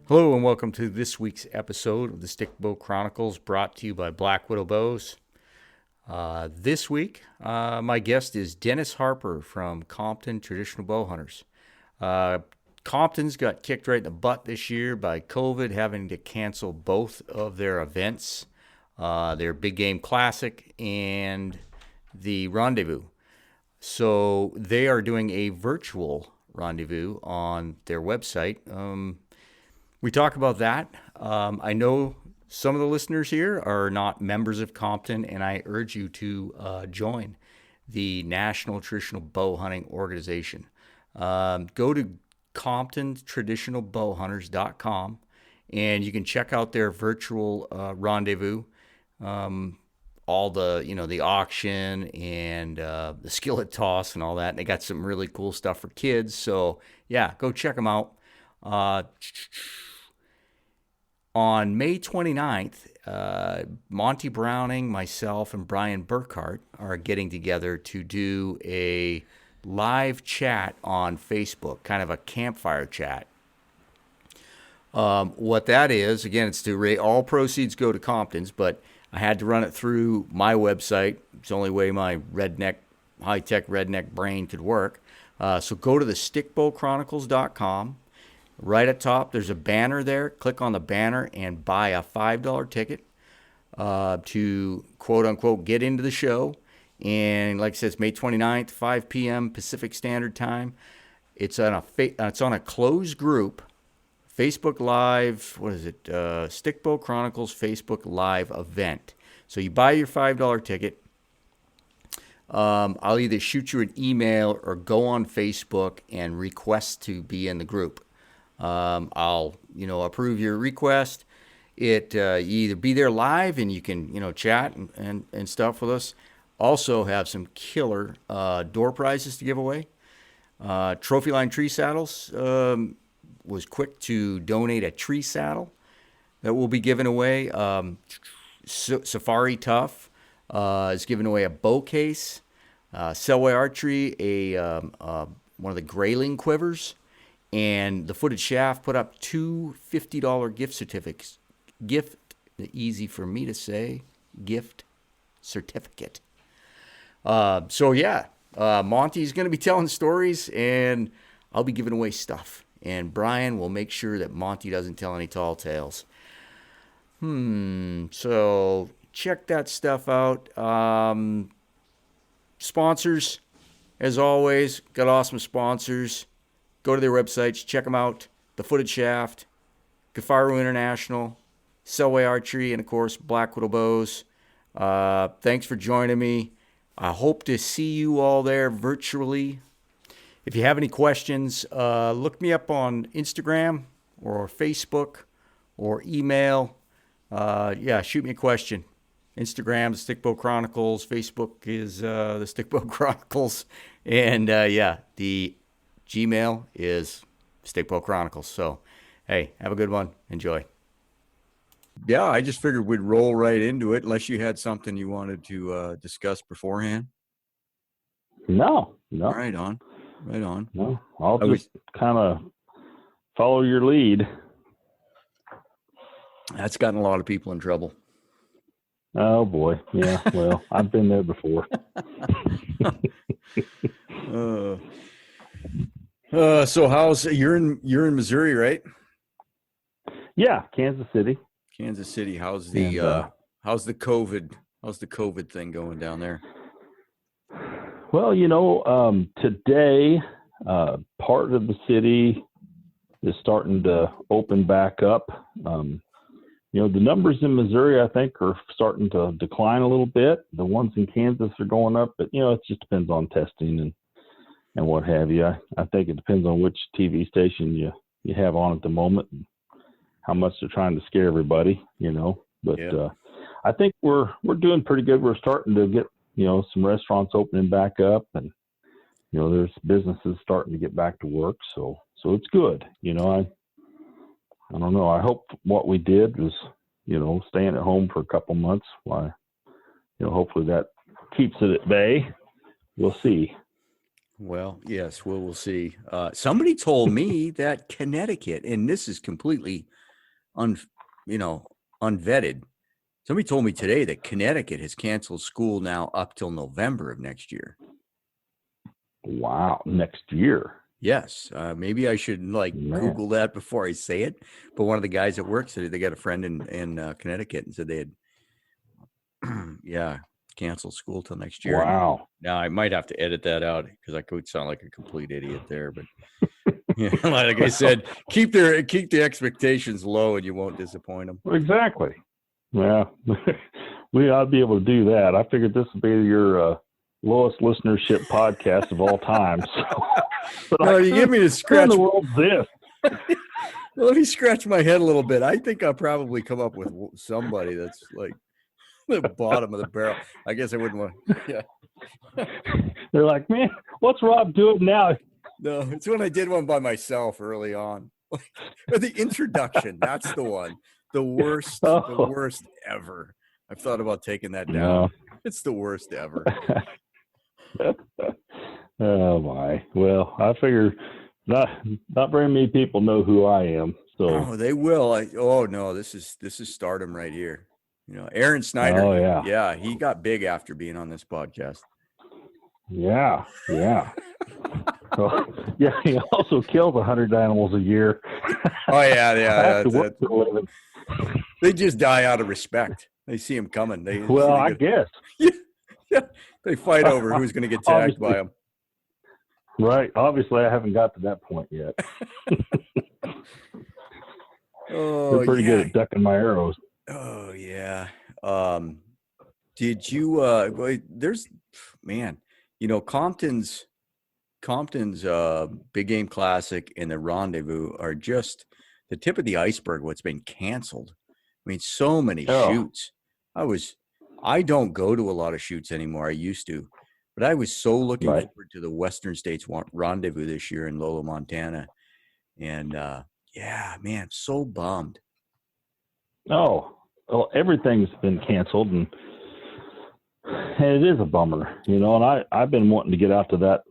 Hello and welcome to this week's episode of the Stickbow Chronicles, brought to you by Black Widow Bows. This week, my guest is Dennis Harper from Compton Traditional Bowhunters. Compton's got kicked right in the butt this year by COVID, having to cancel both of their events, their Big Game Classic and the Rendezvous. So they are doing a virtual rendezvous on their website. We talk about that. I know some of the listeners here are not members of Compton, and I urge you to join the National Traditional Bow Hunting Organization. Go to ComptonTraditionalBowhunters.com, and you can check out their virtual rendezvous. All the auction and the skillet toss and all that. And they got some really cool stuff for kids. So yeah, go check them out. On May 29th, Monty Browning, myself, and Brian Burkhart are getting together to do a live chat on Facebook, kind of a campfire chat. What that is, again, it's to all proceeds go to Compton's, but I had to run it through my website. It's the only way my high-tech redneck brain could work. So go to the stickbowchronicles.com. Right at top, there's a banner there. Click on the banner and buy a $5 ticket to, quote-unquote, get into the show. And like I said, it's May 29th, 5 p.m. Pacific Standard Time. It's on a closed group, Facebook Live, Stickbow Chronicles Facebook Live event. So you buy your $5 ticket. I'll either shoot you an email or go on Facebook and request to be in the group. I'll, approve your request. You either be there live and you can, chat and stuff with us. Also have some killer door prizes to give away. Trophy Line Tree Saddles was quick to donate a tree saddle that will be given away. Safari Tough is giving away a bow case. Selway Archery, one of the grayling quivers. And the Footed Shaft put up two $50 gift certificates. Easy for me to say, gift certificate. Monty's going to be telling stories, and I'll be giving away stuff. And Brian will make sure that Monty doesn't tell any tall tales. So check that stuff out. Sponsors, as always, got awesome sponsors. Go to their websites, check them out. The Footed Shaft, Kifaru International, Selway Archery, and of course, Black Widow Bows. Thanks for joining me. I hope to see you all there virtually. If you have any questions, look me up on Instagram or Facebook or email. Shoot me a question. Instagram, the Stickbow Chronicles. Facebook is the Stickbow Chronicles. And the Gmail is Stickbow Chronicles. So, hey, have a good one. Enjoy. Yeah, I just figured we'd roll right into it, unless you had something you wanted to discuss beforehand. No. Right on. No, I'll just kind of follow your lead. That's gotten a lot of people in trouble. Oh boy, yeah. Well, I've been there before. So you're in Missouri, right? Yeah, Kansas City. How's the COVID thing going down there? Well, today part of the city is starting to open back up. The numbers in Missouri, I think, are starting to decline a little bit. The ones in Kansas are going up, but it just depends on testing and what have you. I think it depends on which TV station you have on at the moment and how much they're trying to scare everybody, But yeah. I think we're doing pretty good. We're starting to get, some restaurants opening back up, and there's businesses starting to get back to work. So it's good. I don't know. I hope what we did was, staying at home for a couple months. Why, hopefully that keeps it at bay. We'll see. Well, yes, we'll see. Somebody told me that Connecticut, and this is completely unvetted. Somebody told me today that Connecticut has canceled school now up till November of next year. Wow, next year. Yes, maybe I should Google that before I say it. But one of the guys at work said they got a friend in Connecticut and said they had, canceled school till next year. Wow. Now I might have to edit that out because I could sound like a complete idiot there. But like I said, keep the expectations low and you won't disappoint them. Exactly. Yeah, we ought to be able to do that. I figured this would be your lowest listenership podcast of all time. So, no, you give me a scratch. What in the world's this? Let me scratch my head a little bit. I think I'll probably come up with somebody that's like the bottom of the barrel. I guess I wouldn't want. Yeah. They're like, man, what's Rob doing now? No, it's when I did one by myself early on. Or the introduction. That's the one. The worst ever. I've thought about taking that down. No. It's the worst ever. Oh my. Well, I figure not very many people know who I am. So they will. No, this is stardom right here. Aaron Snyder. Oh yeah. Yeah, he got big after being on this podcast. Yeah. Well, yeah, he also kills 100 animals a year. Oh yeah. They just die out of respect. They see him coming. I guess. Yeah, they fight over who's going to get tagged by him. Right. Obviously, I haven't got to that point yet. They're pretty good at ducking my arrows. Oh yeah. Did you? There's, man. Compton's Big Game Classic and the Rendezvous are just the tip of the iceberg. What's been canceled? I mean, so many shoots. I don't go to a lot of shoots anymore. I used to, but I was so looking forward to the Western States Rendezvous this year in Lolo, Montana. And man, so bummed. Oh, well, everything's been canceled, and it is a bummer, and I've been wanting to get out to that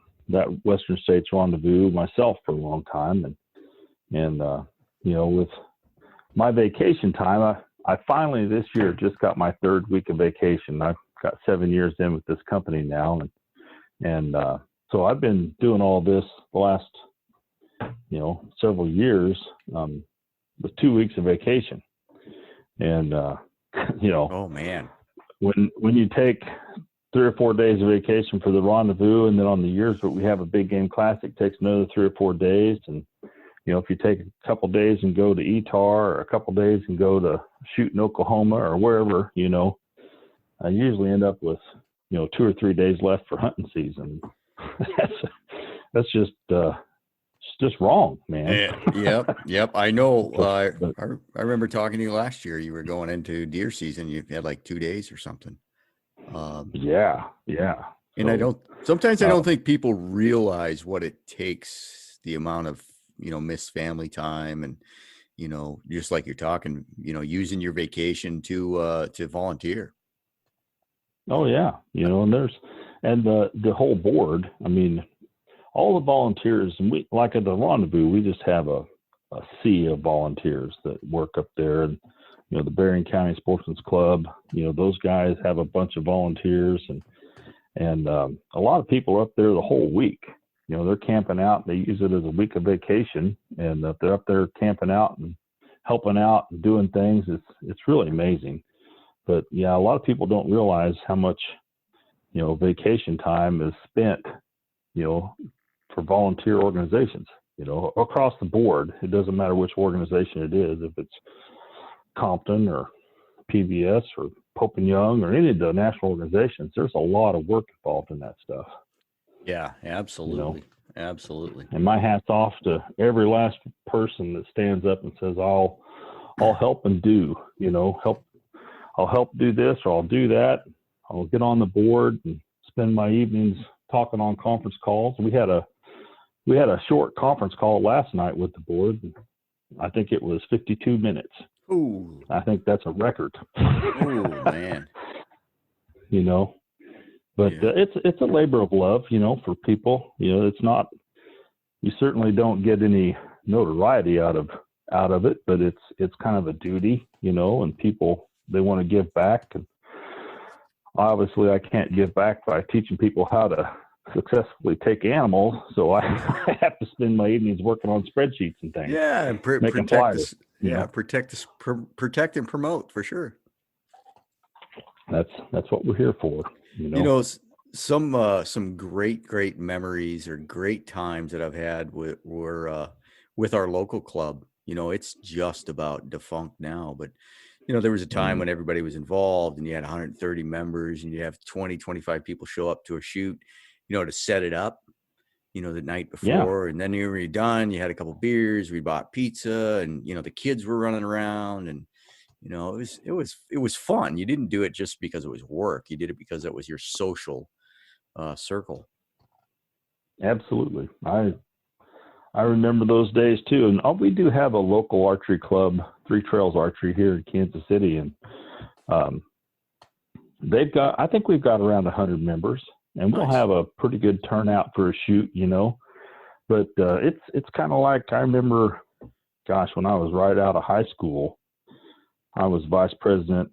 Western States Rendezvous myself for a long time. And with my vacation time, I finally this year just got my third week of vacation. I've got 7 years in with this company now. And so I've been doing all this the last, several years, with 2 weeks of vacation. And, oh man, when you take 3 or 4 days of vacation for the Rendezvous, and then on the years, but we have a Big Game Classic, takes another 3 or 4 days. And, if you take a couple days and go to Etar, or a couple days and go to shoot in Oklahoma or wherever, I usually end up with, 2 or 3 days left for hunting season. That's just wrong, man. Yep. I know. I remember talking to you last year. You were going into deer season. You had like 2 days or something. Yeah. And I don't think people realize what it takes, the amount of, missed family time and, just like you're talking, using your vacation to volunteer. Oh yeah. And the whole board, I mean, all the volunteers, and we, like at the Rendezvous, we just have a sea of volunteers that work up there. And, the Berrien County Sportsman's Club, those guys have a bunch of volunteers, and a lot of people are up there the whole week. They're camping out. They use it as a week of vacation, and if they're up there camping out and helping out and doing things, it's really amazing. But yeah, a lot of people don't realize how much, vacation time is spent, for volunteer organizations, across the board. It doesn't matter which organization it is, if it's Compton or PBS or Pope and Young or any of the national organizations. There's a lot of work involved in that stuff. Yeah, absolutely. Absolutely. And my hat's off to every last person that stands up and says, I'll help and do, I'll help do this, or I'll do that. I'll get on the board and spend my evenings talking on conference calls. We had a short conference call last night with the board. I think it was 52 minutes. Ooh. I think that's a record. Oh man. But it's a labor of love, for people. It's not, you certainly don't get any notoriety out of out of it, but it's kind of a duty, and people, they want to give back. And obviously I can't give back by teaching people how to successfully take animals. So I have to spend my evenings working on spreadsheets and things. Yeah, and making protect flyers, this. Yeah, protect and promote for sure. That's what we're here for. Some great memories or great times that I've had were with our local club. It's just about defunct now, but there was a time when everybody was involved and you had 130 members and you have 20, 25 people show up to a shoot, to set it up, the night before. And then you were done, you had a couple beers, we bought pizza, and, the kids were running around, and, it was fun. You didn't do it just because it was work. You did it because it was your social circle. Absolutely. I remember those days too. And we do have a local archery club, Three Trails Archery, here in Kansas City. And I think we've got around 100 members, and we'll have a pretty good turnout for a shoot, but it's kind of like, I remember, gosh, when I was right out of high school, I was vice president.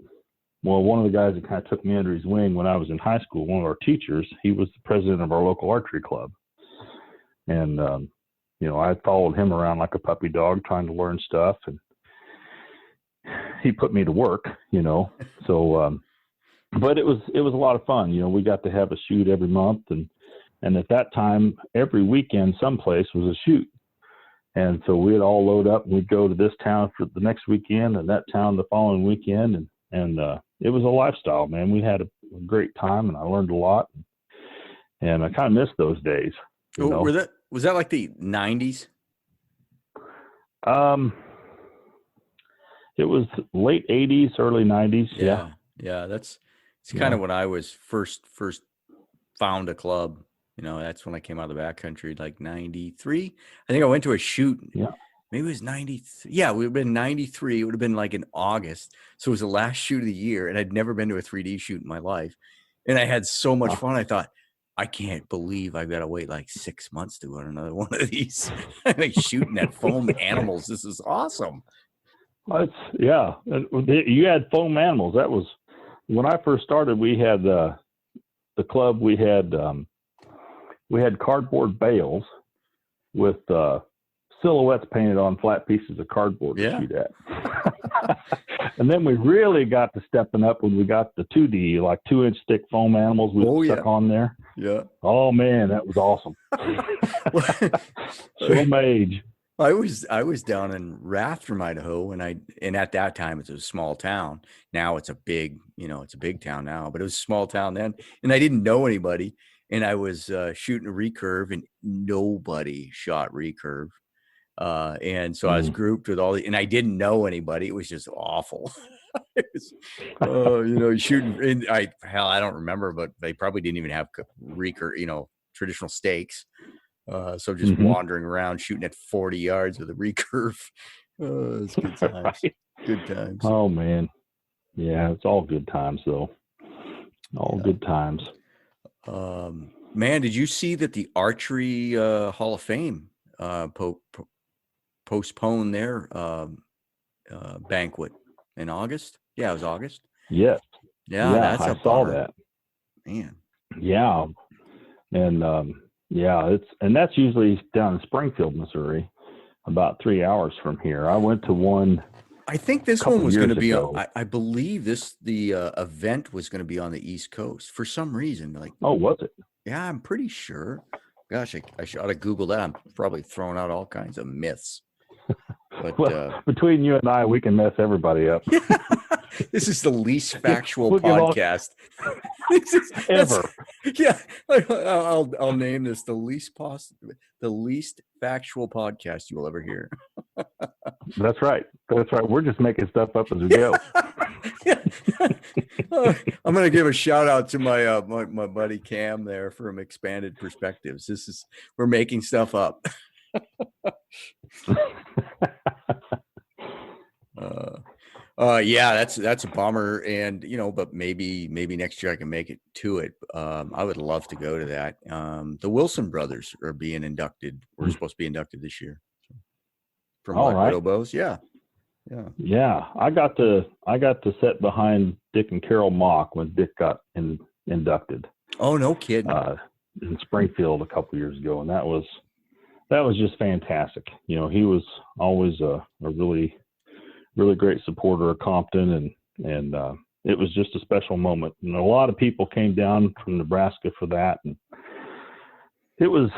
Well, one of the guys that kind of took me under his wing when I was in high school, one of our teachers, he was the president of our local archery club. And, I followed him around like a puppy dog trying to learn stuff, and he put me to work, so, but it was a lot of fun. We got to have a shoot every month, and at that time, every weekend someplace was a shoot. And so we'd all load up and we'd go to this town for the next weekend and that town the following weekend. And it was a lifestyle, man. We had a great time, and I learned a lot, and I kind of miss those days. Was that like the 90s? It was late 80s, early 90s. Yeah. It's kind of when I was first found a club. That's when I came out of the backcountry, like 93. I think I went to a shoot. Yeah. Maybe it was 93. Yeah, we would have been 93. It would have been like in August. So it was the last shoot of the year, and I'd never been to a 3D shoot in my life. And I had so much fun. I thought, I can't believe I've got to wait like 6 months to go on another one of these. Like shooting at foam animals. This is awesome. You had foam animals. That was when I first started. We had the club. We had cardboard bales with silhouettes painted on flat pieces of cardboard to shoot at. And then we really got to stepping up when we got the 2D, like 2-inch thick foam animals we stuck on there. Yeah. Oh man, that was awesome. Show my age. I was down in Rathdrum, Idaho, and at that time it was a small town. Now it's a big town now, but it was a small town then, and I didn't know anybody. And I was shooting a recurve, and nobody shot recurve. And so I was grouped with and I didn't know anybody. It was just awful. It was, shooting. I don't remember, but they probably didn't even have recurve, traditional stakes. So just wandering around shooting at 40 yards with a recurve. It's good times. Right. Good times. Oh man. Yeah, it's all good times though. Good times. Man, did you see that the Archery Hall of Fame postponed their banquet in August? Yeah, it was August. Yes. Yeah, I saw that. Man. Yeah. And and that's usually down in Springfield, Missouri, about 3 hours from here. I went to one. I think this one was going to be on, I believe the event was going to be on the East Coast for some reason. Oh, was it? Yeah, I'm pretty sure. Gosh, I should ought to Google that. I'm probably throwing out all kinds of myths. But between you and I, we can mess everybody up. This is the least factual podcast ever. Yeah, I'll name this the least factual podcast you will ever hear. That's right. We're just making stuff up as we go. I'm going to give a shout out to my my buddy Cam there from Expanded Perspectives. We're making stuff up. Yeah, that's a bummer, and but maybe next year I can make it to it. I would love to go to that. The Wilson brothers are being inducted. We're supposed to be inducted this year. from All Black right. Widow bows. Yeah. Yeah. I got to sit behind Dick and Carol Mock when Dick got inducted Oh, no kidding. in Springfield a couple years ago, and that was just fantastic. He was always a really, really great supporter of Compton, and it was just a special moment. And a lot of people came down from Nebraska for that, and it was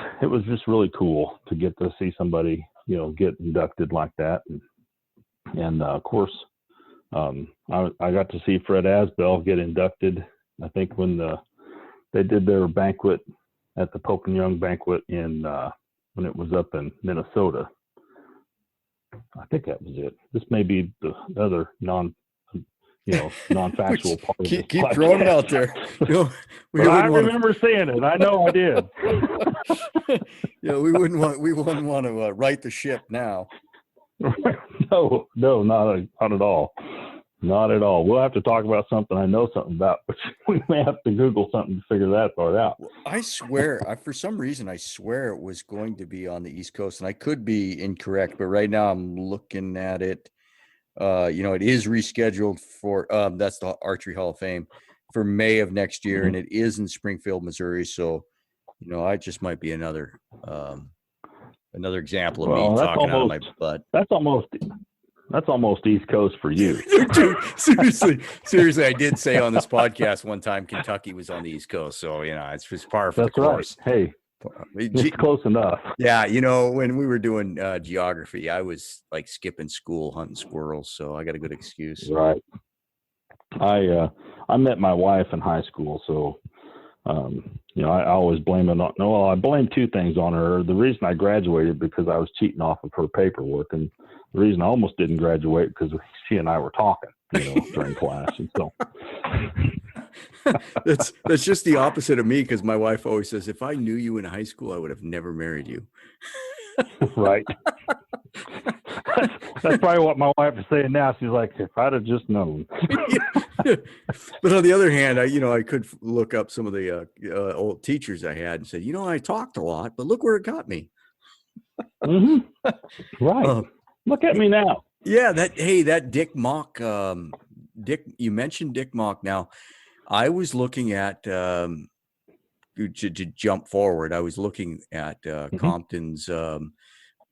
just really cool to get to see somebody, get inducted like that. And of course, I got to see Fred Asbell get inducted. I think when they did their banquet at the Pope and Young banquet when it was up in Minnesota. I think that was it. This may be the other non-factual part of this keep throwing it out there. I remember seeing it. I know I did. We wouldn't want to right the ship now. No, not at all. Not at all. We'll have to talk about something I know something about, but we may have to Google something to figure that part out. I swear, for some reason, I swear it was going to be on the East Coast, and I could be incorrect, but right now I'm looking at it. It is rescheduled for that's the Archery Hall of Fame for May of next year, and it is in Springfield, Missouri. So, I just might be another example of me talking out of my butt. That's almost East Coast for you. Dude, seriously, I did say on this podcast one time Kentucky was on the East Coast, so it's just par for the course. Right. Hey, it's close enough. Yeah, when we were doing geography, I was like skipping school hunting squirrels, so I got a good excuse. Right. I met my wife in high school, so I always blame it on. Well, I blame two things on her. The reason I graduated because I was cheating off of her paperwork, and the reason I almost didn't graduate because she and I were talking, during class, and so. That's just the opposite of me, because my wife always says, if I knew you in high school, I would have never married you. Right. That's probably what my wife is saying now. She's like, if I'd have just known. But on the other hand, I could look up some of the old teachers I had and say, I talked a lot, but look where it got me. Mm-hmm. Right. Look at me now. Yeah. That Dick Mock, you mentioned Dick Mock. Now, I was looking at, to jump forward, I was looking at Compton's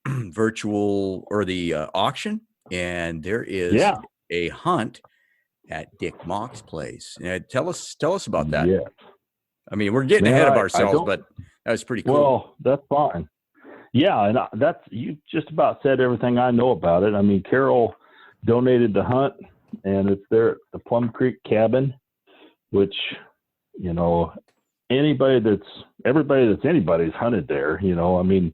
virtual or the auction, and there is a hunt at Dick Mock's place. Tell us about that. Yeah. I mean, we're getting ahead of ourselves, but that was pretty cool. Well, that's fine. Yeah, and you just about said everything I know about it. I mean, Carol donated the hunt, and it's there at the Plum Creek cabin, which, everybody that's anybody's hunted there. I mean,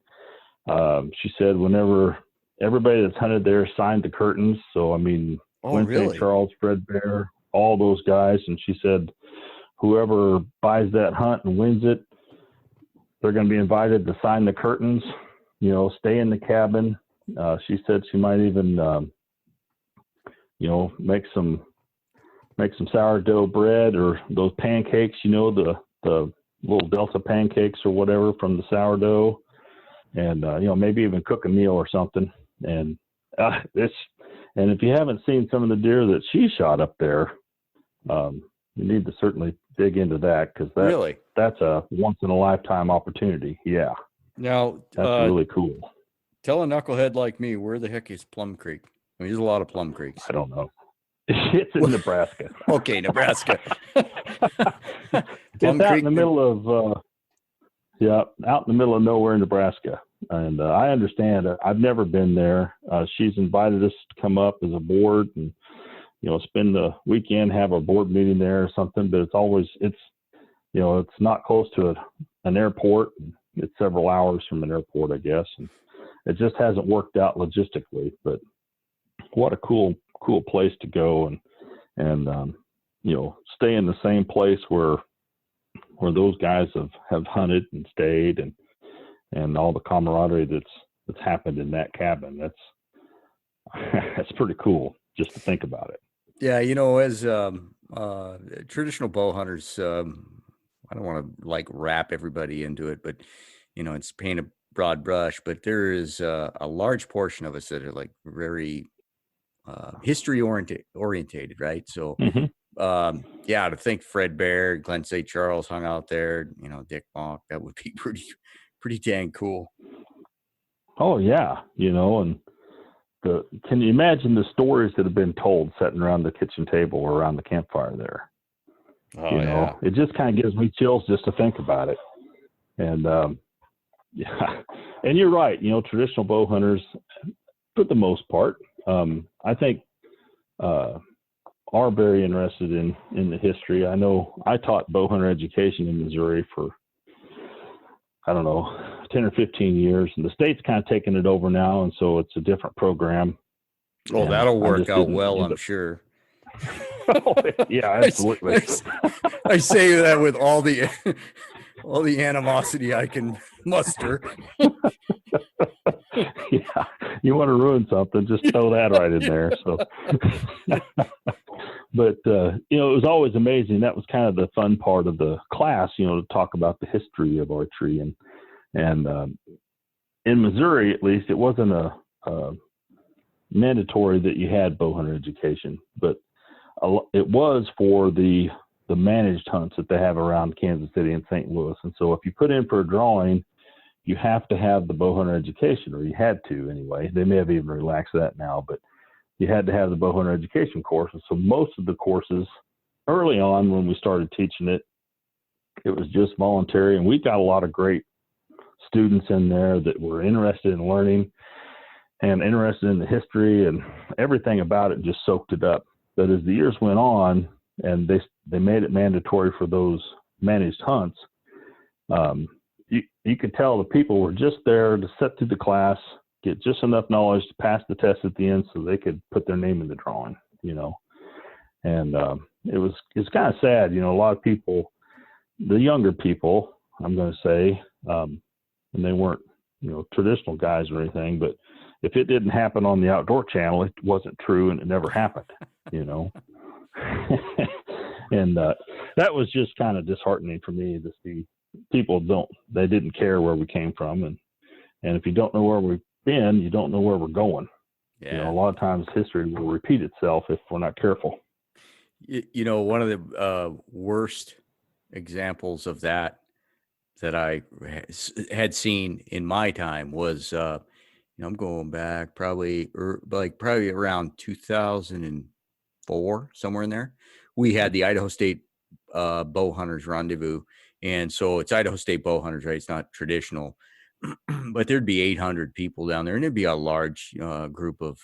she said whenever everybody that's hunted there signed the curtains. So, I mean, really? Charles, Fred Bear, all those guys. And she said, whoever buys that hunt and wins it, they're going to be invited to sign the curtains, stay in the cabin. She said she might even, make some sourdough bread or those pancakes, the little Delta pancakes or whatever from the sourdough, and maybe even cook a meal or something. And and if you haven't seen some of the deer that she shot up there, you need to certainly dig into that, because that's a once in a lifetime opportunity. Yeah. Now that's really cool. Tell a knucklehead like me, where the heck is Plum Creek? I mean, there's a lot of Plum Creeks. I don't know. It's in Nebraska. Okay, Nebraska. It's out in the middle of out in the middle of nowhere, Nebraska. And I understand. I've never been there. She's invited us to come up as a board and spend the weekend, have a board meeting there or something. But it's not close to an airport. It's several hours from an airport, I guess. And it just hasn't worked out logistically. But what a cool place to go and stay in the same place where those guys have hunted and stayed, and all the camaraderie that's happened in that cabin. That's pretty cool just to think about it. Yeah. As traditional bow hunters, I don't want to wrap everybody into it, but it's paying a broad brush, but there is a large portion of us that are like very history orientated, right? So, yeah, to think Fred Baird, Glenn St. Charles hung out there, Dick Bonk, that would be pretty dang cool. Oh yeah, and can you imagine the stories that have been told sitting around the kitchen table or around the campfire there? Oh, yeah. It just kind of gives me chills just to think about it. And yeah, and you're right. Traditional bow hunters, for the most part, I think are very interested in the history. I know I taught bow hunter education in Missouri for, I don't know, 10 or 15 years, and the state's kind of taken it over now, and so it's a different program. Oh, and that'll work out well, I'm sure. Yeah, absolutely. I say that with all the animosity I can muster. Yeah, you want to ruin something, just throw that right in there. So, but it was always amazing. That was kind of the fun part of the class, to talk about the history of archery, and in Missouri, at least, it wasn't a mandatory that you had bow hunter education, but it was for the managed hunts that they have around Kansas City and St. Louis. And so if you put in for a drawing, you have to have the bow hunter education, or you had to anyway. They may have even relaxed that now, but you had to have the bow hunter education course. And so most of the courses early on, when we started teaching it, it was just voluntary. And we got a lot of great students in there that were interested in learning and interested in the history, and everything about it just soaked it up. But as the years went on, and they made it mandatory for those managed hunts, you could tell the people were just there to sit through the class, get just enough knowledge to pass the test at the end so they could put their name in the drawing, And it's kind of sad, a lot of people, the younger people, I'm going to say, and they weren't, traditional guys or anything, but if it didn't happen on the Outdoor Channel, it wasn't true, and it never happened, And that was just kind of disheartening for me to see people they didn't care where we came from. And if you don't know where we've been, you don't know where we're going. Yeah. A lot of times history will repeat itself if we're not careful. One of the worst examples of that I had seen in my time was, I'm going back probably around 2004, somewhere in there. We had the Idaho State Bow Hunters Rendezvous. And so it's Idaho State Bow Hunters, right? It's not traditional, but there'd be 800 people down there, and it'd be a large group of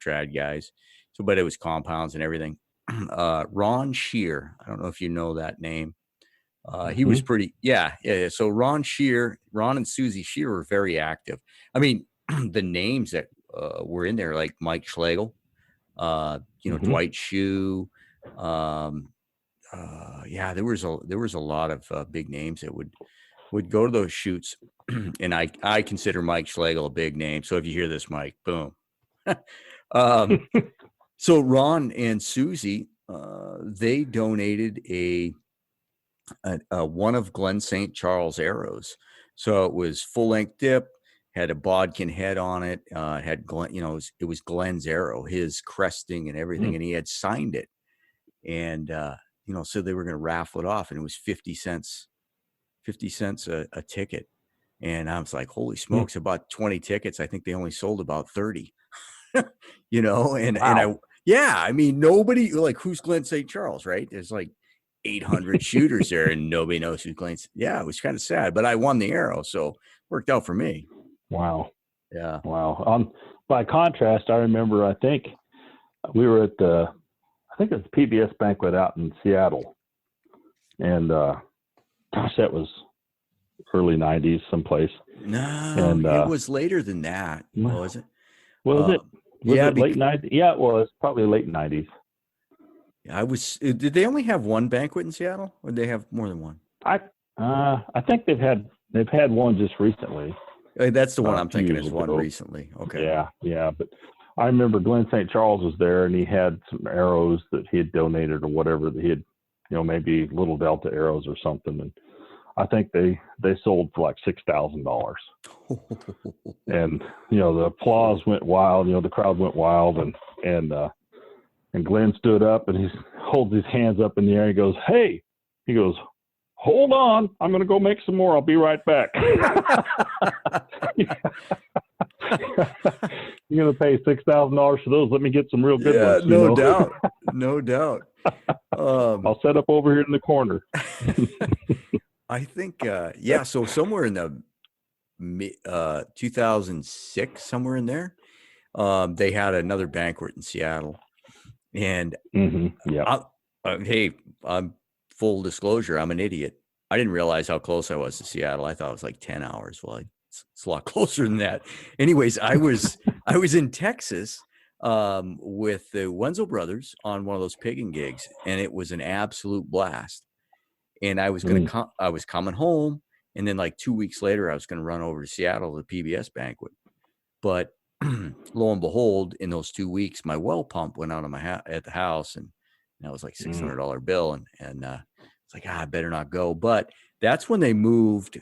trad guys. So, but it was compounds and everything. Ron Shear, I don't know if you know that name. He was pretty, yeah. So Ron and Susie Shear were very active. I mean, the names that were in there, like Mike Schlegel, Dwight Shue, there was a lot of big names that would go to those shoots, and I consider Mike Schlegel a big name. So if you hear this, Mike, boom. So Ron and Susie, they donated a one of Glenn St. Charles arrows. So it was full length dip, had a bodkin head on it, had Glenn, it was Glenn's arrow, his cresting and everything, and he had signed it. And so they were going to raffle it off, and it was 50 cents a ticket. And I was like, holy smokes, I bought 20 tickets. I think they only sold about 30, and wow. I mean, nobody, like, who's Glenn St. Charles, right? There's like 800 shooters there, and nobody knows who's Glenn. Yeah, it was kind of sad, but I won the arrow, so it worked out for me. Wow. Yeah. Wow. By contrast, I remember, I think we were at the PBS banquet out in Seattle, and that was early 90s someplace. No, and it was later than that. Was it? Was it? Was it late 90s? Yeah, it was probably late 90s. Did they only have one banquet in Seattle, or did they have more than one? I think they've had one just recently. That's the one I'm thinking is one recently. Okay. Yeah. But I remember Glenn St. Charles was there, and he had some arrows that he had donated or whatever that he had, maybe little Delta arrows or something. And I think they sold for like $6,000. And, you know, the applause went wild, you know, the crowd went wild, and Glenn stood up and he holds his hands up in the air. He goes, "Hey," he goes, "hold on. I'm going to go make some more. I'll be right back." You're going to pay $6,000 for those. Let me get some real good ones. No doubt. No doubt. I'll set up over here in the corner. I think, so somewhere in the 2006, somewhere in there, they had another banquet in Seattle. And hey, full disclosure, I'm an idiot. I didn't realize how close I was to Seattle. I thought it was like 10 hours. Well, it's a lot closer than that. Anyways, I was in Texas with the Wenzel brothers on one of those pigging gigs, and it was an absolute blast. And I was I was coming home, and then like 2 weeks later, I was going to run over to Seattle to the PBS banquet. But lo and behold, in those 2 weeks, my well pump went out of at the house, and that was like $600 bill. And it's like, I better not go. But that's when they moved.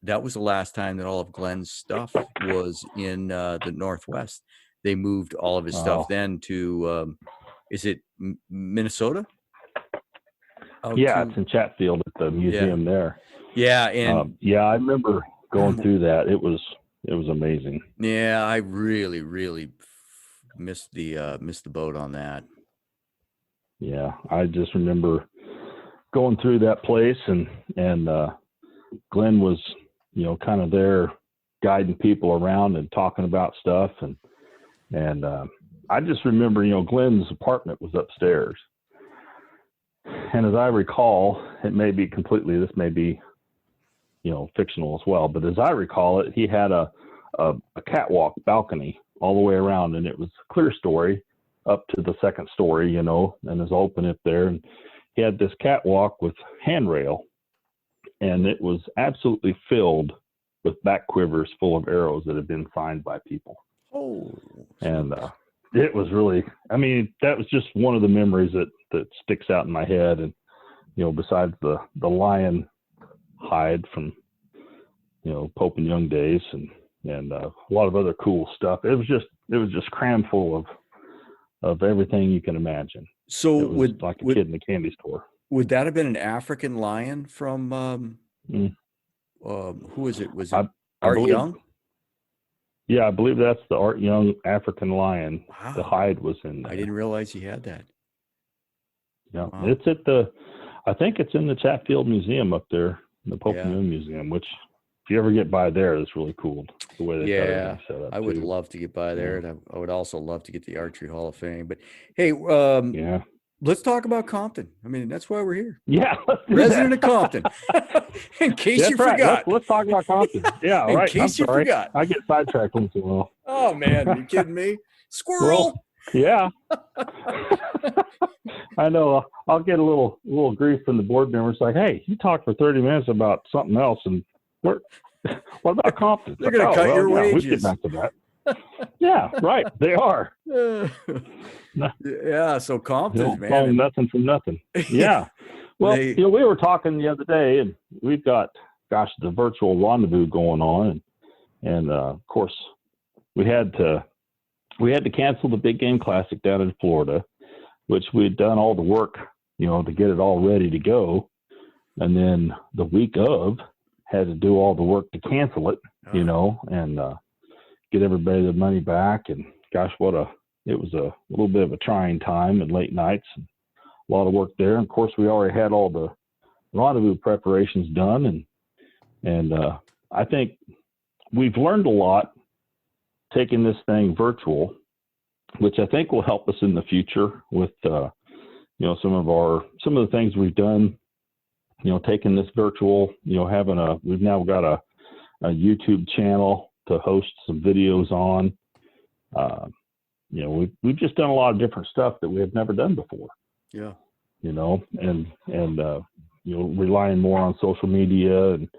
That was the last time that all of Glenn's stuff was in the Northwest. They moved all of his stuff then to, is it Minnesota? It's in Chatfield at the museum there. Yeah, and I remember going through that. It was amazing. Yeah, I really, really missed the boat on that. Yeah, I just remember going through that place, and Glenn was, you know, kind of there guiding people around and talking about stuff, and I just remember, you know, Glenn's apartment was upstairs. And as I recall, this may be, you know, fictional as well, but as I recall it, he had a catwalk balcony all the way around, and it was a clear story up to the second story, you know, and it's open up there. And he had this catwalk with handrail, and it was absolutely filled with back quivers full of arrows that had been signed by people. Oh, and it was really, I mean, that was just one of the memories that sticks out in my head. And, you know, besides the lion hide from, you know, Pope and Young days, and a lot of other cool stuff. It was just crammed full of everything you can imagine. So it was like a kid in a candy store. Would that have been an African lion from who was it? Was it Art Young? Yeah, I believe that's the Art Young African lion. Wow. The hide was in there. I didn't realize he had that. Yeah, wow. It's I think it's in the Chatfield Museum up there, the Pope and Young Museum, which if you ever get by there, it's really cool the way they got everything set up. I would love to get by there, and I would also love to get the Archery Hall of Fame. But hey, let's talk about Compton. I mean, that's why we're here. Yeah, resident of Compton. In case you forgot, let's talk about Compton. Yeah, right. In case you forgot, I get sidetracked once in a while. Oh man, are you kidding me? Squirrel. Well, yeah. I know. I'll get a little grief from the board members, like, "Hey, you talked for 30 minutes about something else, and what about Compton?" They're going to cut your wages. We get back to that. Yeah, right. They are. Yeah. So Compton, man. Nothing from nothing. Yeah. Well, you know, we were talking the other day, and we've got, the virtual rendezvous going on, and of course, we had to cancel the Big Game Classic down in Florida, which we'd done all the work, you know, to get it all ready to go, and then the week of had to do all the work to cancel it, you know, and get everybody their money back. And gosh, it was a little bit of a trying time, and late nights, and a lot of work there. And of course, we already had all the rendezvous preparations done, and I think we've learned a lot taking this thing virtual, which I think will help us in the future with you know, some of the things we've done, you know, taking this virtual, you know, we've now got a YouTube channel to host some videos on. You know, we've just done a lot of different stuff that we have never done before. Yeah. You know, and you know, relying more on social media and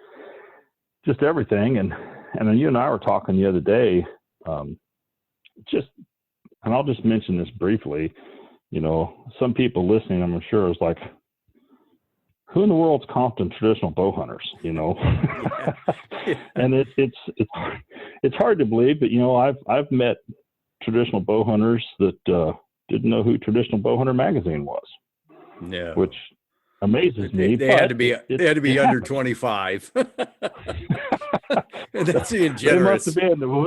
just everything. And then you and I were talking the other day, and I'll just mention this briefly. You know, some people listening, I'm sure, is like, who in the world's Compton traditional bow hunters? You know, and it's hard to believe, but you know, I've met traditional bow hunters that didn't know who Traditional Bowhunter magazine was. Yeah, which amazes me. They had to be under 25. That's being generous. They must have been.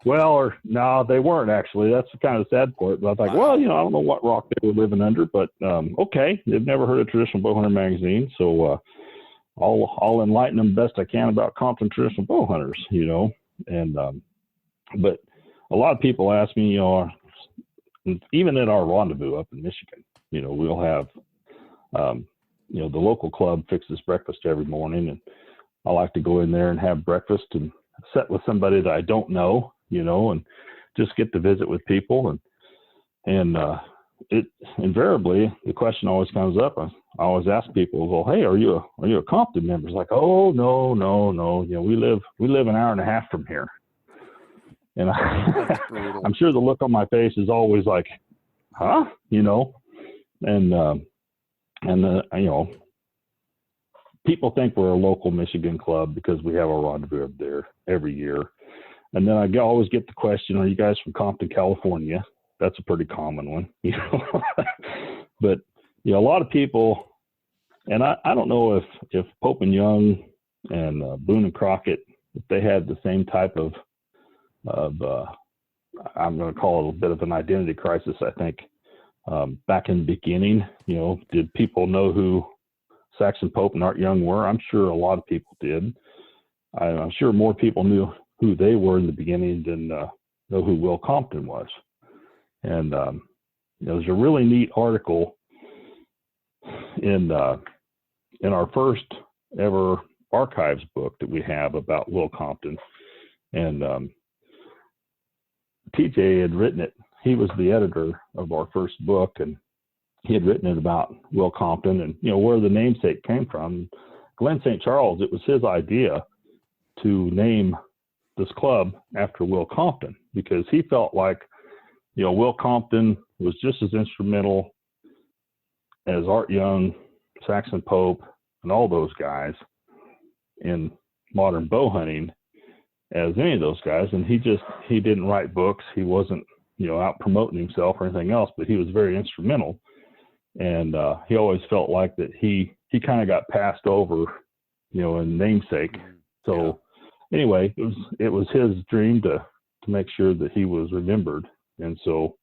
Well, or no, they weren't actually. That's the kind of sad part. But I was like, well, you know, I don't know what rock they were living under, but okay, they've never heard of Traditional Bowhunter magazine, so I'll enlighten them best I can about Compton traditional bow hunters, you know. And but a lot of people ask me, you know, even at our rendezvous up in Michigan, you know, we'll have, you know, the local club fixes breakfast every morning, and I like to go in there and have breakfast and sit with somebody that I don't know, you know, and just get to visit with people. And it invariably, the question always comes up. I always ask people, well, hey, are you a Compton member? It's like, oh, no. You know, we live an hour and a half from here. And I'm sure the look on my face is always like, huh? You know, and you know, people think we're a local Michigan club because we have a rendezvous up there every year. And then I always get the question, are you guys from Compton, California? That's a pretty common one, you know. But, you know, a lot of people, and I don't know if Pope and Young and Boone and Crockett, if they had the same type of I'm going to call it a bit of an identity crisis, I think. Back in the beginning, you know, did people know who Saxon Pope and Art Young were? I'm sure a lot of people did. I'm sure more people knew who they were in the beginning than know who Will Compton was. And you know, there's a really neat article in our first ever archives book that we have about Will Compton. And TJ had written it. He was the editor of our first book, and he had written it about Will Compton and, you know, where the namesake came from. Glenn St. Charles, it was his idea to name this club after Will Compton because he felt like, you know, Will Compton was just as instrumental as Art Young, Saxon Pope, and all those guys in modern bow hunting as any of those guys. And he didn't write books. He wasn't, you know, out promoting himself or anything else, but he was very instrumental. And he always felt like that he kind of got passed over, you know, in namesake. So anyway, it was his dream to make sure that he was remembered. And so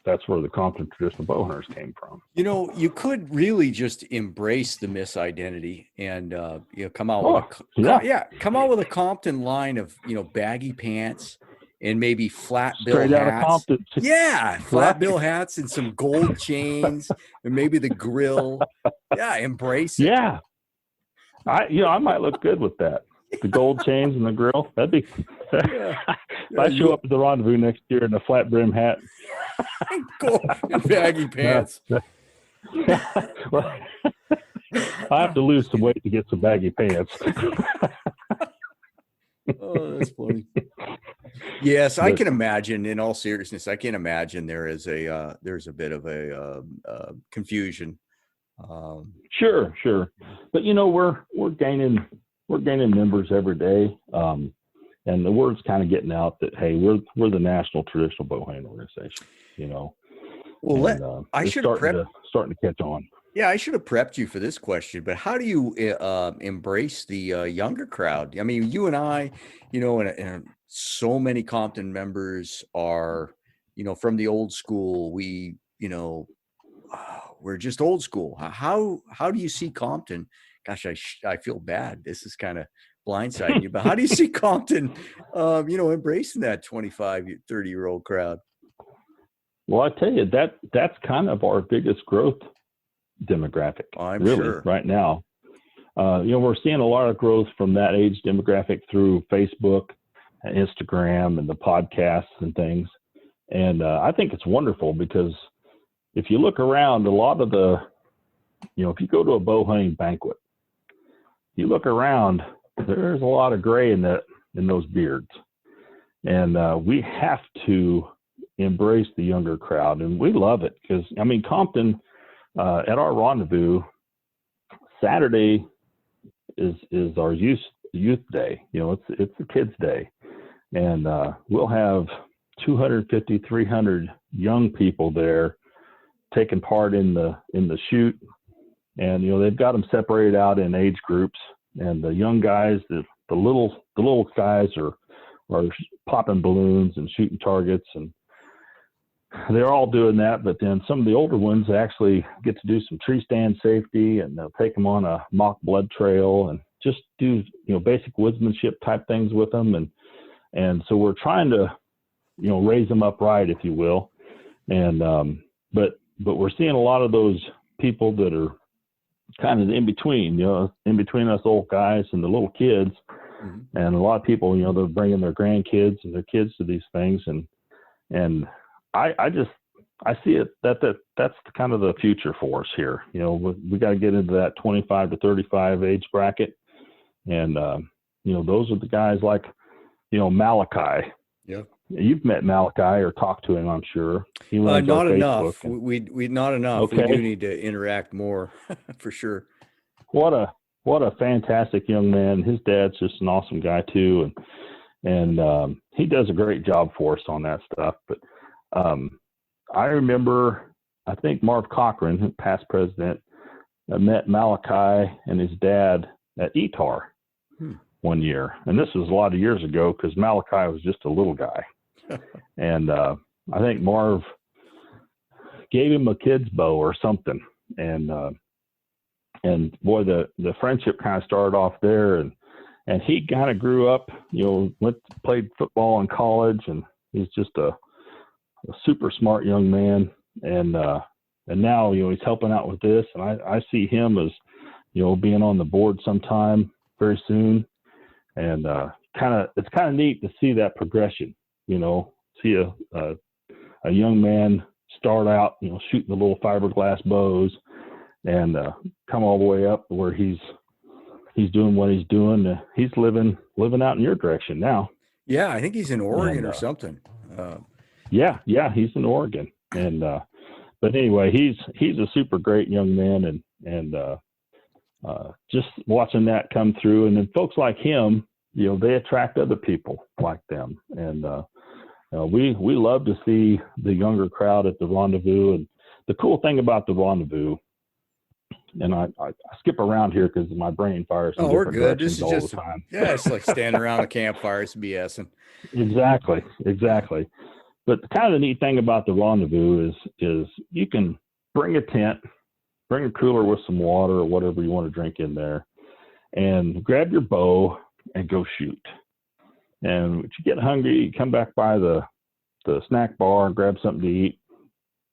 that's where the Compton traditional bow hunters came from. You know, you could really just embrace the misidentity and you know, come out with a Compton line of, you know, baggy pants and maybe flat bill hats. Out of Compton. Yeah, flat bill hats and some gold chains and maybe the grill. Yeah, embrace it. Yeah. I might look good with that. The gold chains and the grill. That'd be if I show up at the rendezvous next year in a flat brim hat. Gold and baggy pants. Well, I have to lose some weight to get some baggy pants. Oh, that's funny. Yes, I can imagine. In all seriousness, I can imagine there's a bit of a confusion. Sure, but you know, we're gaining members every day, and the word's kind of getting out that hey, we're the National Traditional Bow Hunting Organization. You know, well, I should have starting to catch on. Yeah, I should have prepped you for this question, but how do you embrace the younger crowd? I mean, you and I, you know, and so many Compton members are, you know, from the old school. We, you know, we're just old school. How do you see Compton? Gosh, I feel bad. This is kind of blindsiding you, but how do you see Compton, you know, embracing that 25, 30-year-old crowd? Well, I tell you, that's kind of our biggest growth demographic, sure. Right now. You know, we're seeing a lot of growth from that age demographic through Facebook and Instagram and the podcasts and things. And I think it's wonderful because if you look around, a lot of you know, if you go to a bow hunting banquet, you look around, there's a lot of gray in those beards. And we have to embrace the younger crowd. And we love it because, I mean, Compton, at our rendezvous, Saturday is our youth day. It's the kids' day, and we'll have 250, 300 young people there taking part in the shoot. And they've got them separated out in age groups, and the young guys, the little guys are popping balloons and shooting targets, and they're all doing that. But then some of the older ones actually get to do some tree stand safety, and they'll take them on a mock blood trail and just do basic woodsmanship type things with them. And so we're trying to raise them up right, if you will. And but we're seeing a lot of those people that are kind of in between us old guys and the little kids. Mm-hmm. And a lot of people, they're bringing their grandkids and their kids to these things. And I see it that's kind of the future for us here. We got to get into that 25 to 35 age bracket. And, those are the guys like, Malachi. Yeah. You've met Malachi or talked to him, I'm sure. Not enough. We not enough. Okay. We do need to interact more for sure. What a fantastic young man. His dad's just an awesome guy too. And he does a great job for us on that stuff. But I remember, I think Marv Cochran, past president, met Malachi and his dad at ETAR one year. And this was a lot of years ago because Malachi was just a little guy. And I think Marv gave him a kid's bow or something. And boy, the friendship kind of started off there. And he kind of grew up, played football in college, and he's just a super smart young man. And now, he's helping out with this. And I see him as, being on the board sometime very soon. And it's kind of neat to see that progression, see a young man start out, shooting the little fiberglass bows and come all the way up where he's doing what he's doing. He's living out in your direction now. Yeah, I think he's in Oregon or something. Yeah, he's in Oregon. And but anyway, he's a super great young man, and just watching that come through, and then folks like him, they attract other people like them, and we love to see the younger crowd at the rendezvous. And the cool thing about the rendezvous, and I skip around here because my brain fires. Oh, we're good. This is all just the time. Yeah, it's like standing around a campfire. It's BSing. Exactly. But kind of the neat thing about the rendezvous is you can bring a tent, bring a cooler with some water or whatever you want to drink in there, and grab your bow and go shoot. And when you get hungry, you come back by the snack bar and grab something to eat.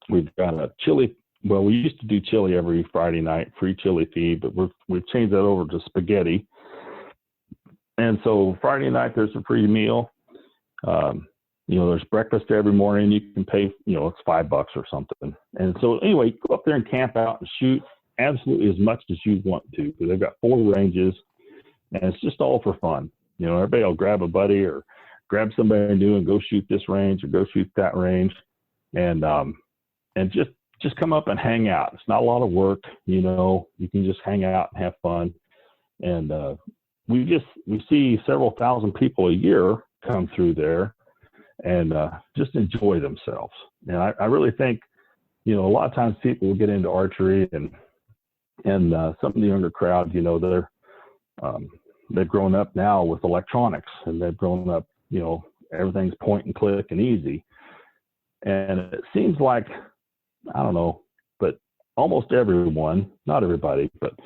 We've got a chili. Well, we used to do chili every Friday night, free chili feed, but we've changed that over to spaghetti. And so Friday night, there's a free meal. There's breakfast every morning. You can pay, it's $5 or something. And so anyway, go up there and camp out and shoot absolutely as much as you want to, because they've got 4 ranges, and it's just all for fun. Everybody will grab a buddy or grab somebody new and go shoot this range or go shoot that range, and just come up and hang out. It's not a lot of work. You can just hang out and have fun. And we see several thousand people a year come through there and just enjoy themselves. And I really think, a lot of times people will get into archery and some of the younger crowd, they've grown up now with electronics, and they've grown up, everything's point and click and easy. And it seems like, I don't know, but almost everyone, not everybody, but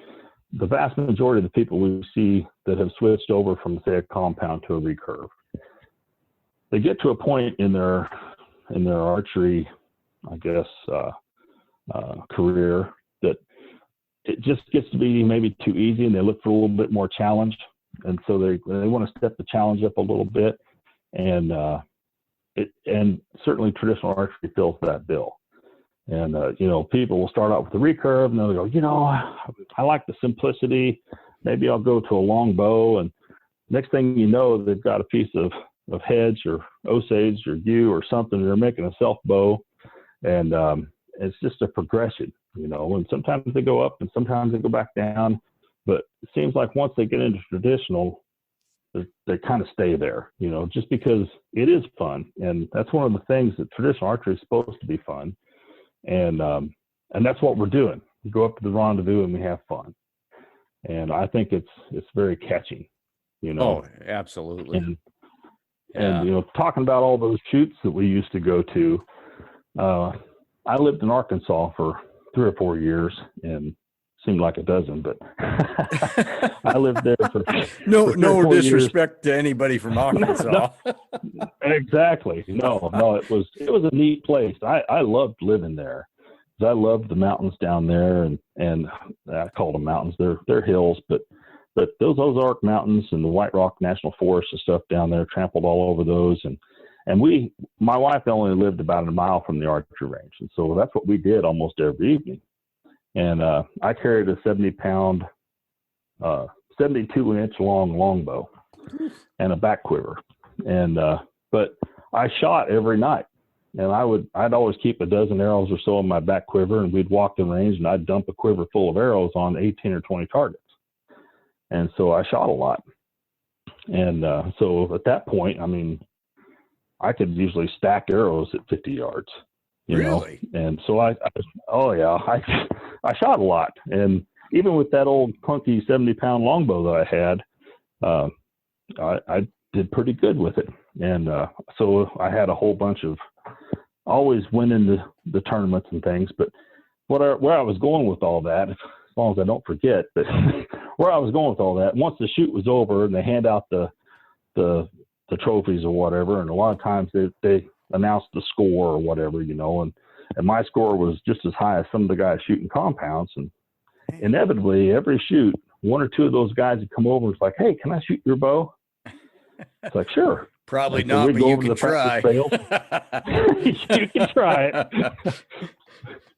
the vast majority of the people we see that have switched over from, say, a compound to a recurve, they get to a point in their archery, I guess, career that it just gets to be maybe too easy, and they look for a little bit more challenge. And so they want to step the challenge up a little bit. And certainly traditional archery fills that bill. And, people will start out with the recurve, and they'll go, I like the simplicity. Maybe I'll go to a long bow. And next thing you know, they've got a piece of hedge or Osage or yew or something. They're making a self bow. And it's just a progression. and sometimes they go up and sometimes they go back down. But it seems like once they get into traditional, they kind of stay there, just because it is fun. And that's one of the things that traditional archery is supposed to be fun. And that's what we're doing. We go up to the rendezvous and we have fun. And I think it's very catching, Oh, absolutely. And talking about all those shoots that we used to go to, I lived in Arkansas for 3 or 4 years, and seemed like a dozen, but I lived there for no for disrespect to anybody from Arkansas. No, exactly. No, it was a neat place. I loved living there. I loved the mountains down there, and I call them mountains. They're hills, but those Ozark Mountains and the White Rock National Forest and stuff down there, trampled all over those. And my wife only lived about a mile from the archery range, and so that's what we did almost every evening. And I carried a 70-pound, 72-inch long longbow and a back quiver, but I shot every night. And I'd always keep a dozen arrows or so in my back quiver, and we'd walk the range and I'd dump a quiver full of arrows on 18 or 20 targets. And so I shot a lot. And so at that point, I could usually stack arrows at 50 yards, Really? And so I shot a lot. And even with that old clunky 70-pound longbow that I had, I did pretty good with it. And so I had a whole bunch of, always winning the tournaments and things. But where I was going with all that, as long as I don't forget, but where I was going with all that, once the shoot was over and they hand out the trophies or whatever, and a lot of times they announced the score or whatever, and my score was just as high as some of the guys shooting compounds. And inevitably, every shoot, 1 or 2 of those guys would come over and it's like, "Hey, can I shoot your bow?" It's like, "Sure." Probably not, but you can try. You can try it.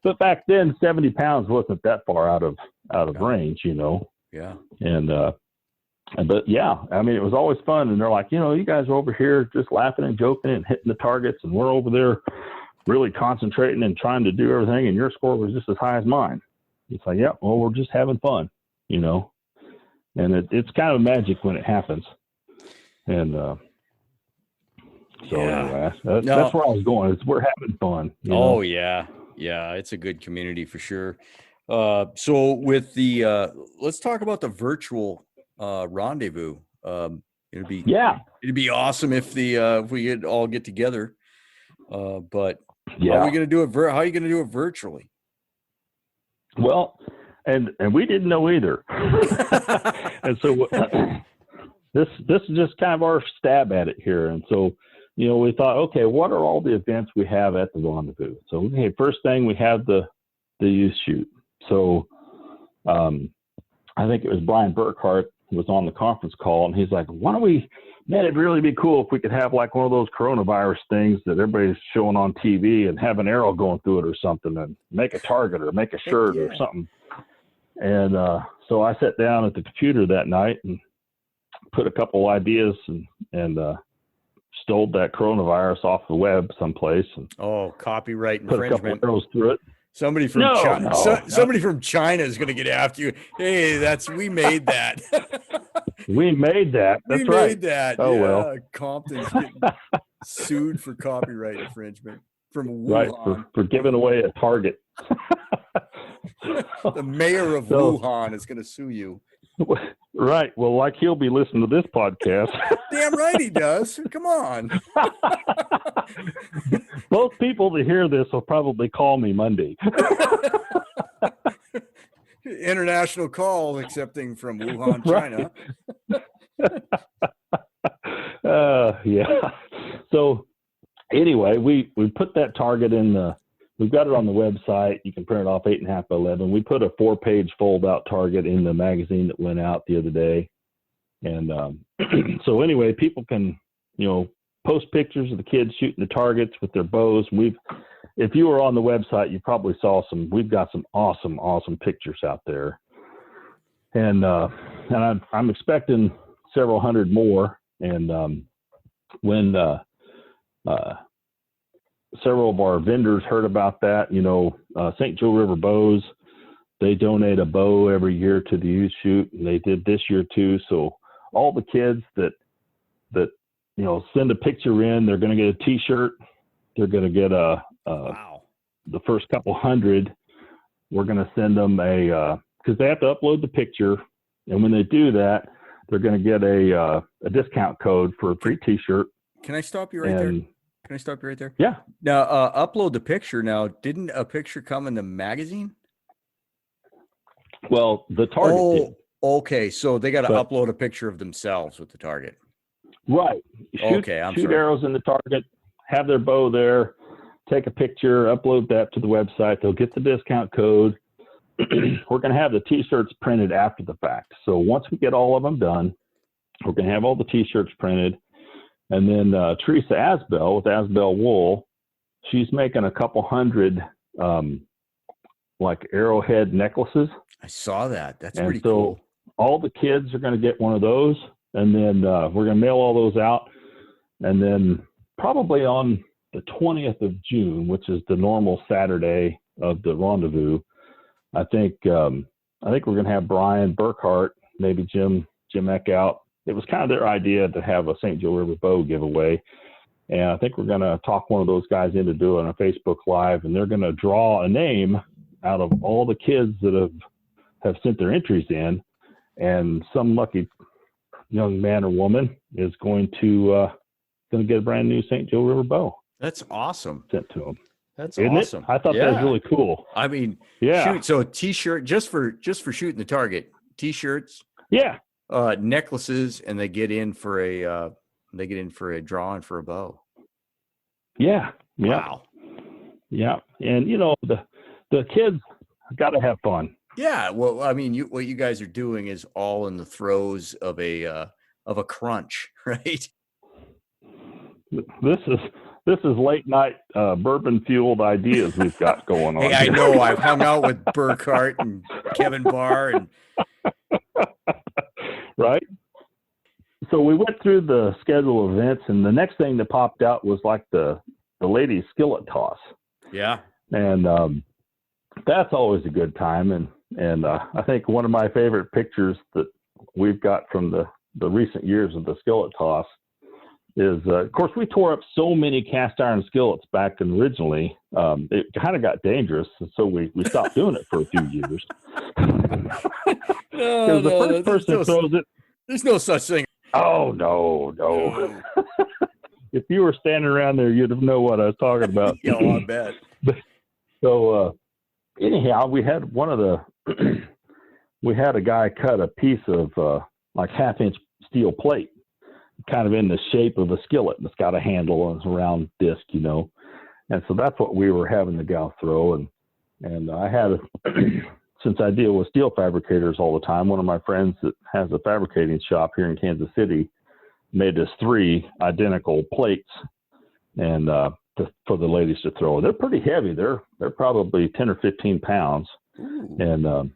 But back then, 70 pounds wasn't that far out of range, Yeah. And but yeah, it was always fun. And they're like, you guys are over here just laughing and joking and hitting the targets, and we're over there really concentrating and trying to do everything, and your score was just as high as mine. It's like, yeah, well, we're just having fun, And it's kind of magic when it happens. And anyway, that's where I was going. We're having fun. Oh, yeah. Yeah, it's a good community for sure. So with the let's talk about the virtual rendezvous. It'd be awesome if we could all get together. But how are we going to do it? How are you going to do it virtually? Well, and we didn't know either. And so this is just kind of our stab at it here. And so, we thought, okay, what are all the events we have at the rendezvous? So, okay, first thing, we have the youth shoot. So I think it was Brian Burkhart was on the conference call, and he's like, it'd really be cool if we could have like one of those coronavirus things that everybody's showing on TV and have an arrow going through it or something, and make a target or make a shirt or something. And so I sat down at the computer that night and put a couple ideas and stole that coronavirus off the web someplace. And copyright infringement. Put a couple arrows through it. Somebody from China. Somebody from China is going to get after you. Hey, we made that. We made that. That's right. We made that. Oh, yeah. Well. Compton's getting sued for copyright infringement from Wuhan. Right, for giving away a target. The mayor of Wuhan is going to sue you. Right. Well, like he'll be listening to this podcast. Damn right he does. Come on. Most people that hear this will probably call me Monday. International call accepting from Wuhan, China. Yeah. So anyway, we put that target in we've got it on the website. You can print it off 8.5 by 11. We put a 4-page fold-out target in the magazine that went out the other day. And so anyway, people can, post pictures of the kids shooting the targets with their bows. If you were on the website, you probably saw we've got some awesome pictures out there. And I'm expecting several hundred more. And when several of our vendors heard about that. St. Joe River Bows, they donate a bow every year to the youth shoot, and they did this year too. So all the kids that send a picture in, they're going to get a T-shirt. They're going to get Wow. the first couple hundred. We're going to send them because they have to upload the picture, and when they do that, they're going to get a discount code for a free T-shirt. Can I stop you right there? Can I stop you right there? Yeah. Now, upload the picture. Now, didn't a picture come in the magazine? Well, the target did. Okay. So they got to upload a picture of themselves with the target. Right. Shoot arrows in the target, have their bow there, take a picture, upload that to the website. They'll get the discount code. We're going to have the T-shirts printed after the fact. So once we get all of them done, we're going to have all the T-shirts printed. And then Teresa Asbell with Asbell Wool, she's making a couple hundred like arrowhead necklaces. I saw that. That's and pretty so cool. All the kids are going to get one of those. And then we're going to mail all those out. And then probably on the 20th of June, which is the normal Saturday of the rendezvous, I think we're going to have Brian Burkhart, maybe Jim Eck out. It was kind of their idea to have a St. Joe River bow giveaway. And I think we're going to talk one of those guys into doing a Facebook Live, and they're going to draw a name out of all the kids that have sent their entries in. And some lucky young man or woman is going to get a brand new St. Joe River bow. That's awesome. Sent to them. That's Isn't awesome. It? I thought that was really cool. I mean, yeah. Shoot, so a T-shirt just for shooting the target. T-shirts. Yeah. Necklaces, and they get in for a drawing for a bow. Yeah. Wow. Yeah. And the kids got to have fun. Yeah. Well, I mean, what you guys are doing is all in the throes of a crunch, right? This is late night bourbon fueled ideas we've got going on. Hey, I know. I've hung out with Burkhart and Kevin Barr and right. So we went through the schedule of events, and the next thing that popped out was like the ladies skillet toss. Yeah. And that's always a good time. And I think one of my favorite pictures that we've got from the recent years of the skillet toss is, of course, we tore up so many cast iron skillets back originally. It kind of got dangerous, and so we stopped doing it for a few years. No, the first person throws it. There's no such thing. Oh, no. If you were standing around there, you'd know what I was talking about. Yeah, I bet. So anyhow, we had we had a guy cut a piece of like 1/2-inch steel plate, kind of in the shape of a skillet, and it's got a handle and it's a round disc, and so that's what we were having the gal throw. And I had since I deal with steel fabricators all the time, one of my friends that has a fabricating shop here in Kansas City made us 3 identical plates and for the ladies to throw. They're pretty heavy. They're probably 10 or 15 pounds. Ooh. And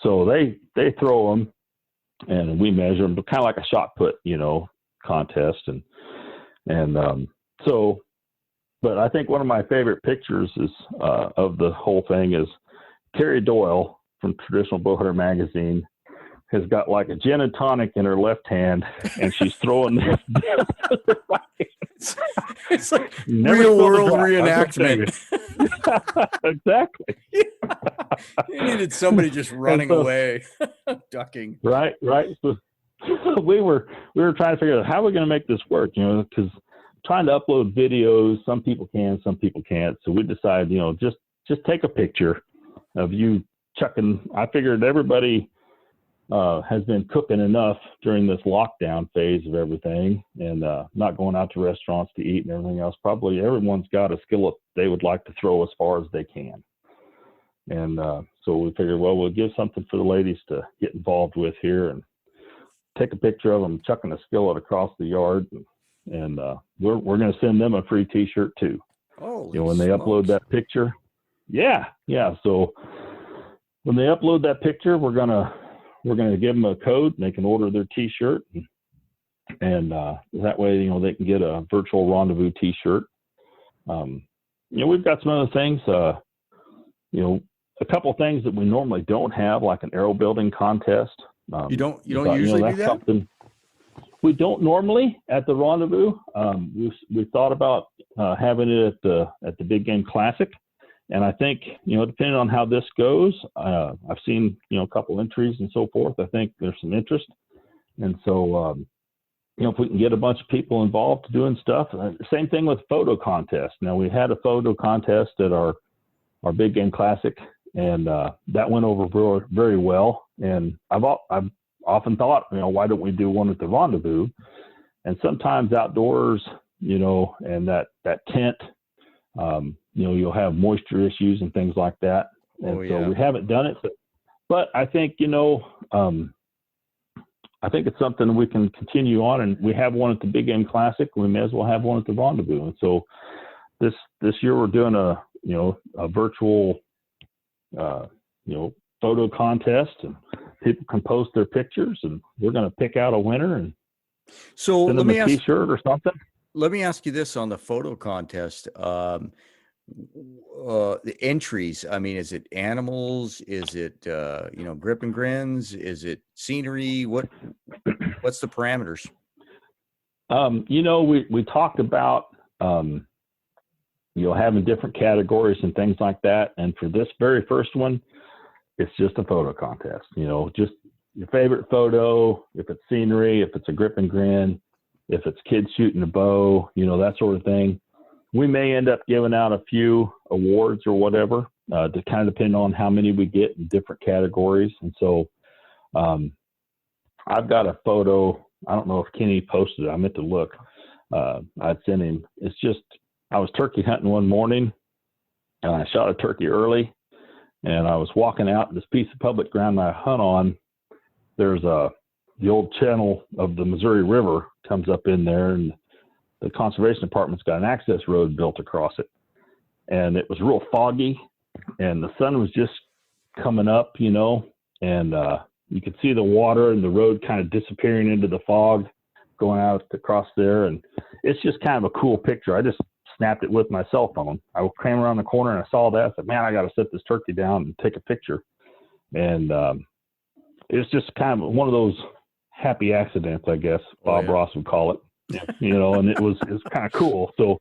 so they throw them, and we measure them, kind of like a shot put, contest. So, but I think one of my favorite pictures is of the whole thing is Carrie Doyle from Traditional Bowhunter Magazine has got like a gin and tonic in her left hand, and she's throwing this. It's like real world reenactment. Exactly. You needed somebody just running away, ducking. Right. So we were trying to figure out how we're going to make this work, because trying to upload videos, some people can, some people can't. So we decided, just take a picture of you chucking. I figured everybody has been cooking enough during this lockdown phase of everything, and not going out to restaurants to eat and everything else. Probably everyone's got a skillet they would like to throw as far as they can. And so we figured, well, we'll give something for the ladies to get involved with here, and take a picture of them chucking a skillet across the yard. And we're going to send them a free T-shirt too. Oh, when they upload that picture. Yeah. So when they upload that picture, we're gonna give them a code, and they can order their T-shirt, and that way, they can get a virtual rendezvous T-shirt. we've got some other things, a couple of things that we normally don't have, like an arrow building contest. You don't usually do that? Something we don't normally at the Rendezvous. We thought about having it at the Big Game Classic, and I think depending on how this goes, I've seen a couple entries and so forth. I think there's some interest, and so if we can get a bunch of people involved doing stuff. Same thing with photo contest. Now, we had a photo contest at our Big Game Classic, and that went over very, very well. And I've often thought, why don't we do one at the Rendezvous? And sometimes outdoors, and that tent, you'll have moisture issues and things like that. And so we haven't done it, but I think, I think it's something we can continue on, and we have one at the Big Game Classic. We may as well have one at the Rendezvous. And so this year we're doing a virtual, photo contest, and people can post their pictures, and we're going to pick out a winner and send them a T-shirt or something. Let me ask you this on the photo contest. The entries, I mean, is it animals? Is it, grip and grins? Is it scenery? What's the parameters? We talked about, having different categories and things like that. And for this very first one, it's just a photo contest, just your favorite photo, if it's scenery, if it's a grip and grin, if it's kids shooting a bow, that sort of thing. We may end up giving out a few awards or whatever, to kind of depend on how many we get in different categories. And so I've got a photo. I don't know if Kenny posted it. I meant to look. I'd sent him. It's just, I was turkey hunting one morning, and I shot a turkey early, and I was walking out this piece of public ground I hunt on. There's the old channel of the Missouri River comes up in there, and the conservation department's got an access road built across it. And it was real foggy, and the sun was just coming up, and you could see the water and the road kind of disappearing into the fog going out across there. And it's just kind of a cool picture. I just snapped it with my cell phone. I came around the corner and I saw that. I said, man, I got to set this turkey down and take a picture. And it's just kind of one of those happy accidents, I guess Bob Ross would call it. And it was kind of cool. So,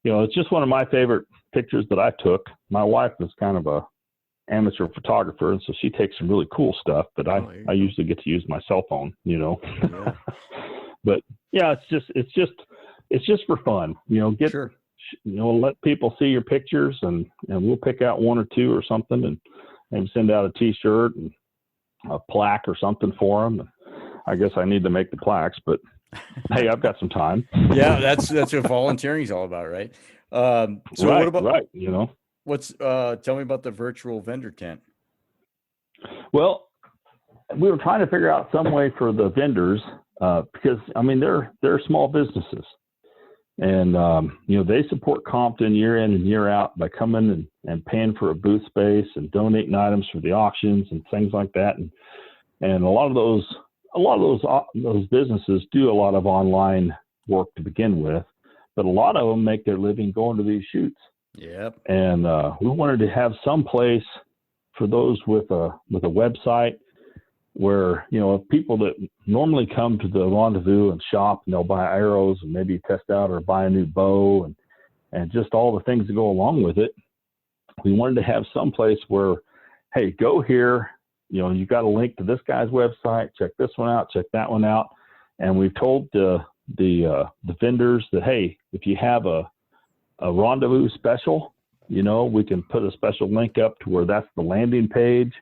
it's just one of my favorite pictures that I took. My wife was kind of a amateur photographer, and so she takes some really cool stuff, but I usually get to use my cell phone, Yeah. But yeah, it's just for fun, Sure. Let people see your pictures, and we'll pick out one or two or something, and maybe send out a T-shirt and a plaque or something for them. I guess I need to make the plaques, but hey, I've got some time. Yeah, that's what volunteering is all about, right? So what about tell me about the virtual vendor tent. Well, we were trying to figure out some way for the vendors, because they're small businesses, and they support Compton year in and year out by coming and paying for a booth space and donating items for the auctions and things like that, and a lot of those businesses do a lot of online work to begin with, but a lot of them make their living going to these shoots. Yep. And we wanted to have some place for those with a website where, if people that normally come to the Rendezvous and shop, and they'll buy arrows and maybe test out or buy a new bow and just all the things that go along with it, we wanted to have some place where, hey, go here, you got a link to this guy's website, check this one out, check that one out. And we've told the vendors that, hey, if you have a Rendezvous special, we can put a special link up to where that's the landing page.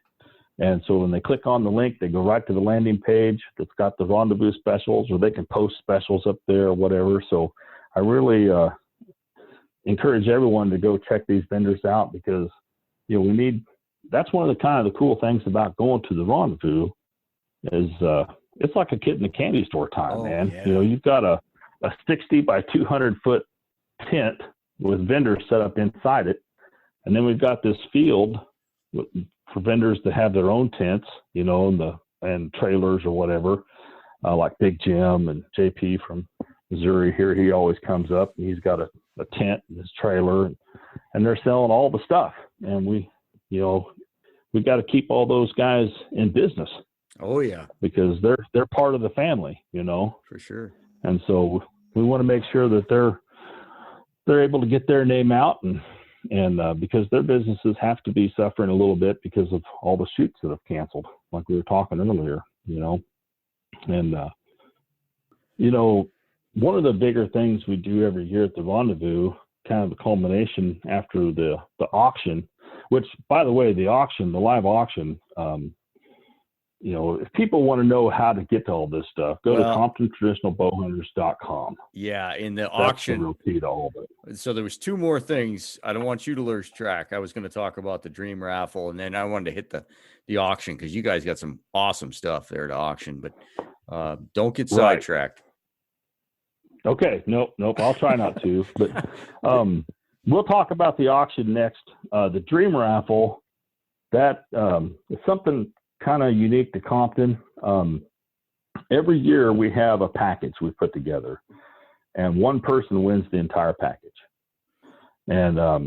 And so when they click on the link, they go right to the landing page that's got the Rendezvous specials, or they can post specials up there or whatever. So I really encourage everyone to go check these vendors out, because, that's one of the kind of the cool things about going to the Rendezvous is it's like a kid in a candy store time, man. Yeah. You've got a 60 by 200 foot tent with vendors set up inside it. And then we've got this field for vendors that have their own tents, and trailers or whatever, like Big Jim and JP from Missouri here. He always comes up and he's got a tent and his trailer. they're selling all the stuff, and we got to keep all those guys in business. Oh yeah, because they're part of the family, for sure. And so we want to make sure that they're able to get their name out, and because their businesses have to be suffering a little bit because of all the shoots that have canceled, like we were talking earlier, and one of the bigger things we do every year at the Rendezvous, kind of the culmination after the auction, which, by the way, the live auction, if people want to know how to get to all this stuff, go to ComptonTraditionalBowhunters.com. Yeah, in the That's auction. the real key to all of it. So there was two more things. I don't want you to lose track. I was going to talk about the dream raffle, and then I wanted to hit the auction because you guys got some awesome stuff there to auction. But don't get sidetracked. Okay, nope. I'll try not to. But we'll talk about the auction next. The dream raffle, that is something kind of unique to Compton. Every year we have a package we put together, and one person wins the entire package. And I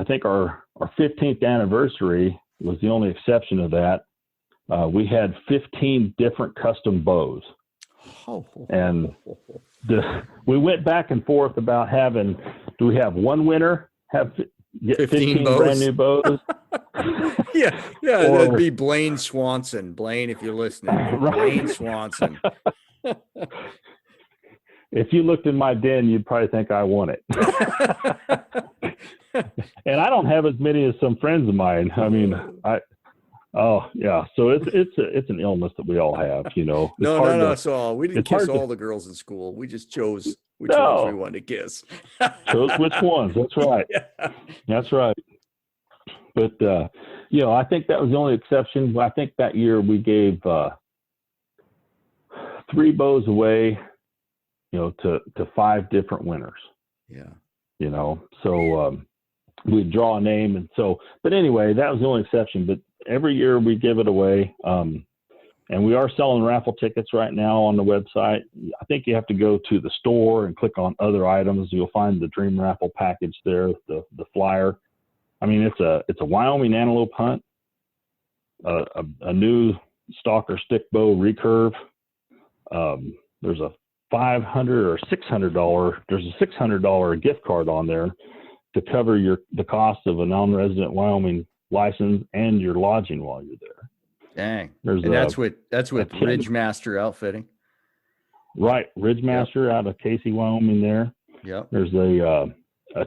think our 15th anniversary was the only exception of that. We had 15 different custom bows, and we went back and forth about do we have one winner get 15 brand new bows? Yeah, that'd be Blaine Swanson. Blaine, if you're listening, right. Blaine Swanson. If you looked in my den, you'd probably think I won it. And I don't have as many as some friends of mine. I mean, so it's an illness that we all have, No. So we didn't kiss all the girls in school. We just chose which ones we wanted to kiss. Chose which ones. That's right. Yeah. That's right. But, I think that was the only exception. I think that year we gave 3 bows away, to 5 different winners. Yeah. So we'd draw a name. And so, but anyway, that was the only exception. But every year we give it away. And we are selling raffle tickets right now on the website. I think you have to go to the store and click on other items. You'll find the dream raffle package there, the flyer. I mean, it's a Wyoming antelope hunt, a new stalker stick bow recurve. There's a $500 or $600. There's a $600 gift card on there to cover the cost of a non-resident Wyoming license and your lodging while you're there. Dang. That's with Ridgemaster Outfitting. Right, Ridgemaster out of Casey, Wyoming. There. Yep. There's a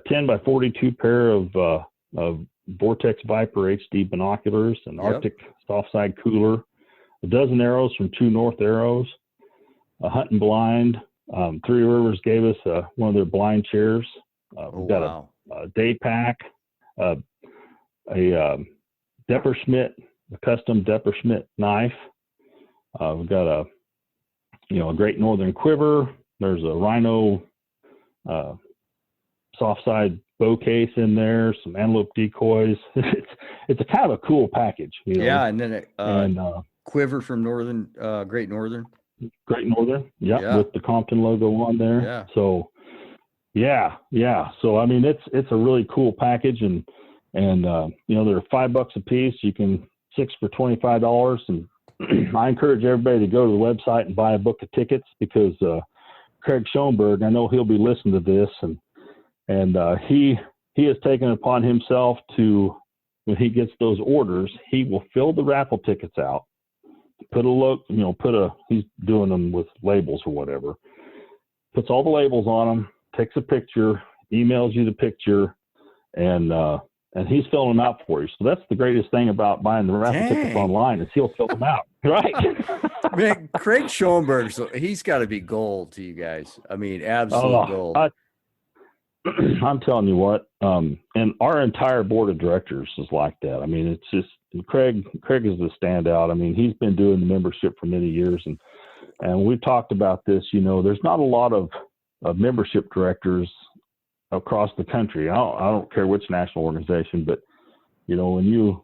10 by 42 pair of Vortex Viper HD binoculars, an Arctic soft side cooler, a dozen arrows from True North Arrows, a hunting blind. Three Rivers gave us one of their blind chairs. We've got a day pack, a Depperschmidt, a custom Depperschmidt knife. We've got a Great Northern quiver. There's a Rhino soft side bow case in there, some antelope decoys. It's a kind of a cool package. Yeah, and then a quiver from Great Northern. Great Northern, yeah, with the Compton logo on there. Yeah. So, yeah. So I mean, it's a really cool package, and they're $5 a piece. You can 6 for $25, and I encourage everybody to go to the website and buy a book of tickets because Craig Schoenberg, I know he'll be listening to this, and he has taken it upon himself to, when he gets those orders, he will fill the raffle tickets out, he's doing them with labels or whatever, puts all the labels on them, takes a picture, emails you the picture, and he's filling them out for you. So that's the greatest thing about buying the raffle tickets online is he'll fill them out. Right. Man, Craig Schoenberg, he's got to be gold to you guys. I mean, absolute gold. I'm telling you what, and our entire board of directors is like that. I mean, it's just Craig is the standout. I mean, he's been doing the membership for many years, and we've talked about this. There's not a lot of membership directors across the country. I don't care which national organization, but when you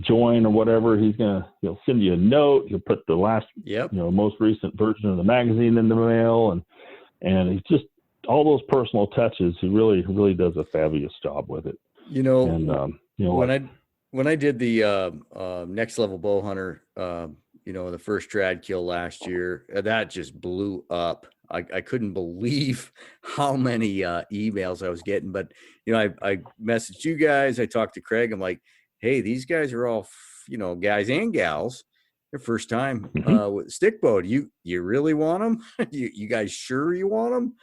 join or whatever, he'll send you a note. He'll put the last most recent version of the magazine in the mail, and he's just all those personal touches. He really does a fabulous job with it. You know, And when I did the Next Level Bowhunter, the first trad kill last year, that just blew up. I couldn't believe how many emails I was getting. But I messaged you guys. I talked to Craig. I'm like, hey, these guys are all guys and gals. Their first time with stick bow. You really want them? you guys sure you want them?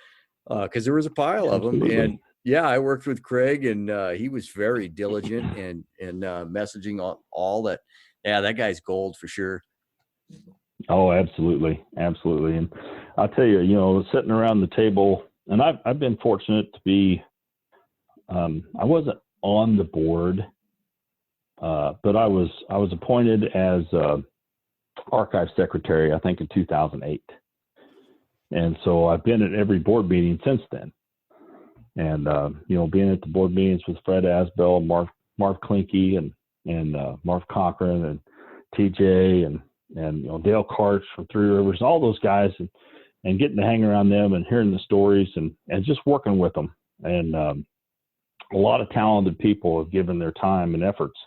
Because there was a pile of them. And yeah, I worked with Craig, and he was very diligent and messaging all that. Yeah, that guy's gold for sure. Oh, absolutely. Absolutely. And I'll tell you, sitting around the table, and I've been fortunate to be, I wasn't on the board, but I was appointed as archive secretary, I think in 2008. And so I've been at every board meeting since then. And, being at the board meetings with Fred Asbell, Marv Klinke, and Marv Cochran, and TJ, and Dale Karch from Three Rivers, all those guys, and getting to hang around them and hearing the stories and just working with them. And a lot of talented people have given their time and efforts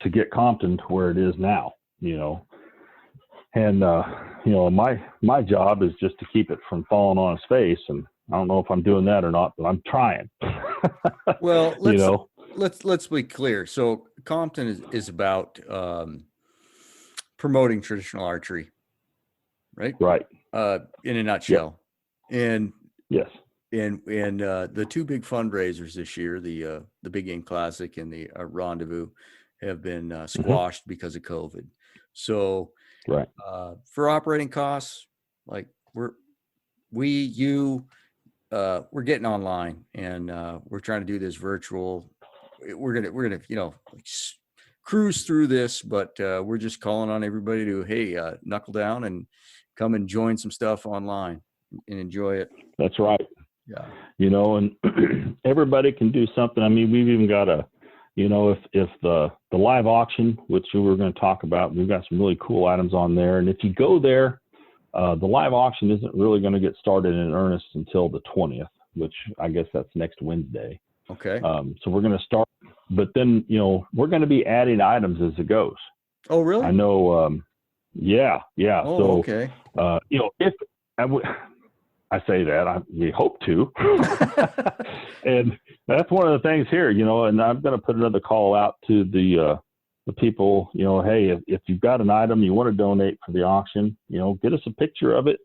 to get Compton to where it is now, And, my job is just to keep it from falling on its face. And I don't know if I'm doing that or not, but I'm trying. Well, let's be clear. So Compton is about promoting traditional archery, right? Right. In a nutshell. Yep. And yes. And the two big fundraisers this year, the Big Game Classic and the Rendezvous, have been squashed because of COVID. So right. For operating costs, like we're getting online, and we're trying to do this virtual. We're gonna cruise through this, but we're just calling on everybody to knuckle down and come and join some stuff online and enjoy it. That's right. Yeah. And everybody can do something. I mean, we've even got if the live auction, which we were going to talk about, we've got some really cool items on there. And if you go there, the live auction isn't really going to get started in earnest until the 20th, which I guess that's next Wednesday. Okay. So we're going to start, but then, we're going to be adding items as it goes. Oh, really? I know. Yeah. Oh, so, okay. If I say that, we hope to, and that's one of the things here, and I'm going to put another call out to the people, hey, if you've got an item you want to donate for the auction, get us a picture of it.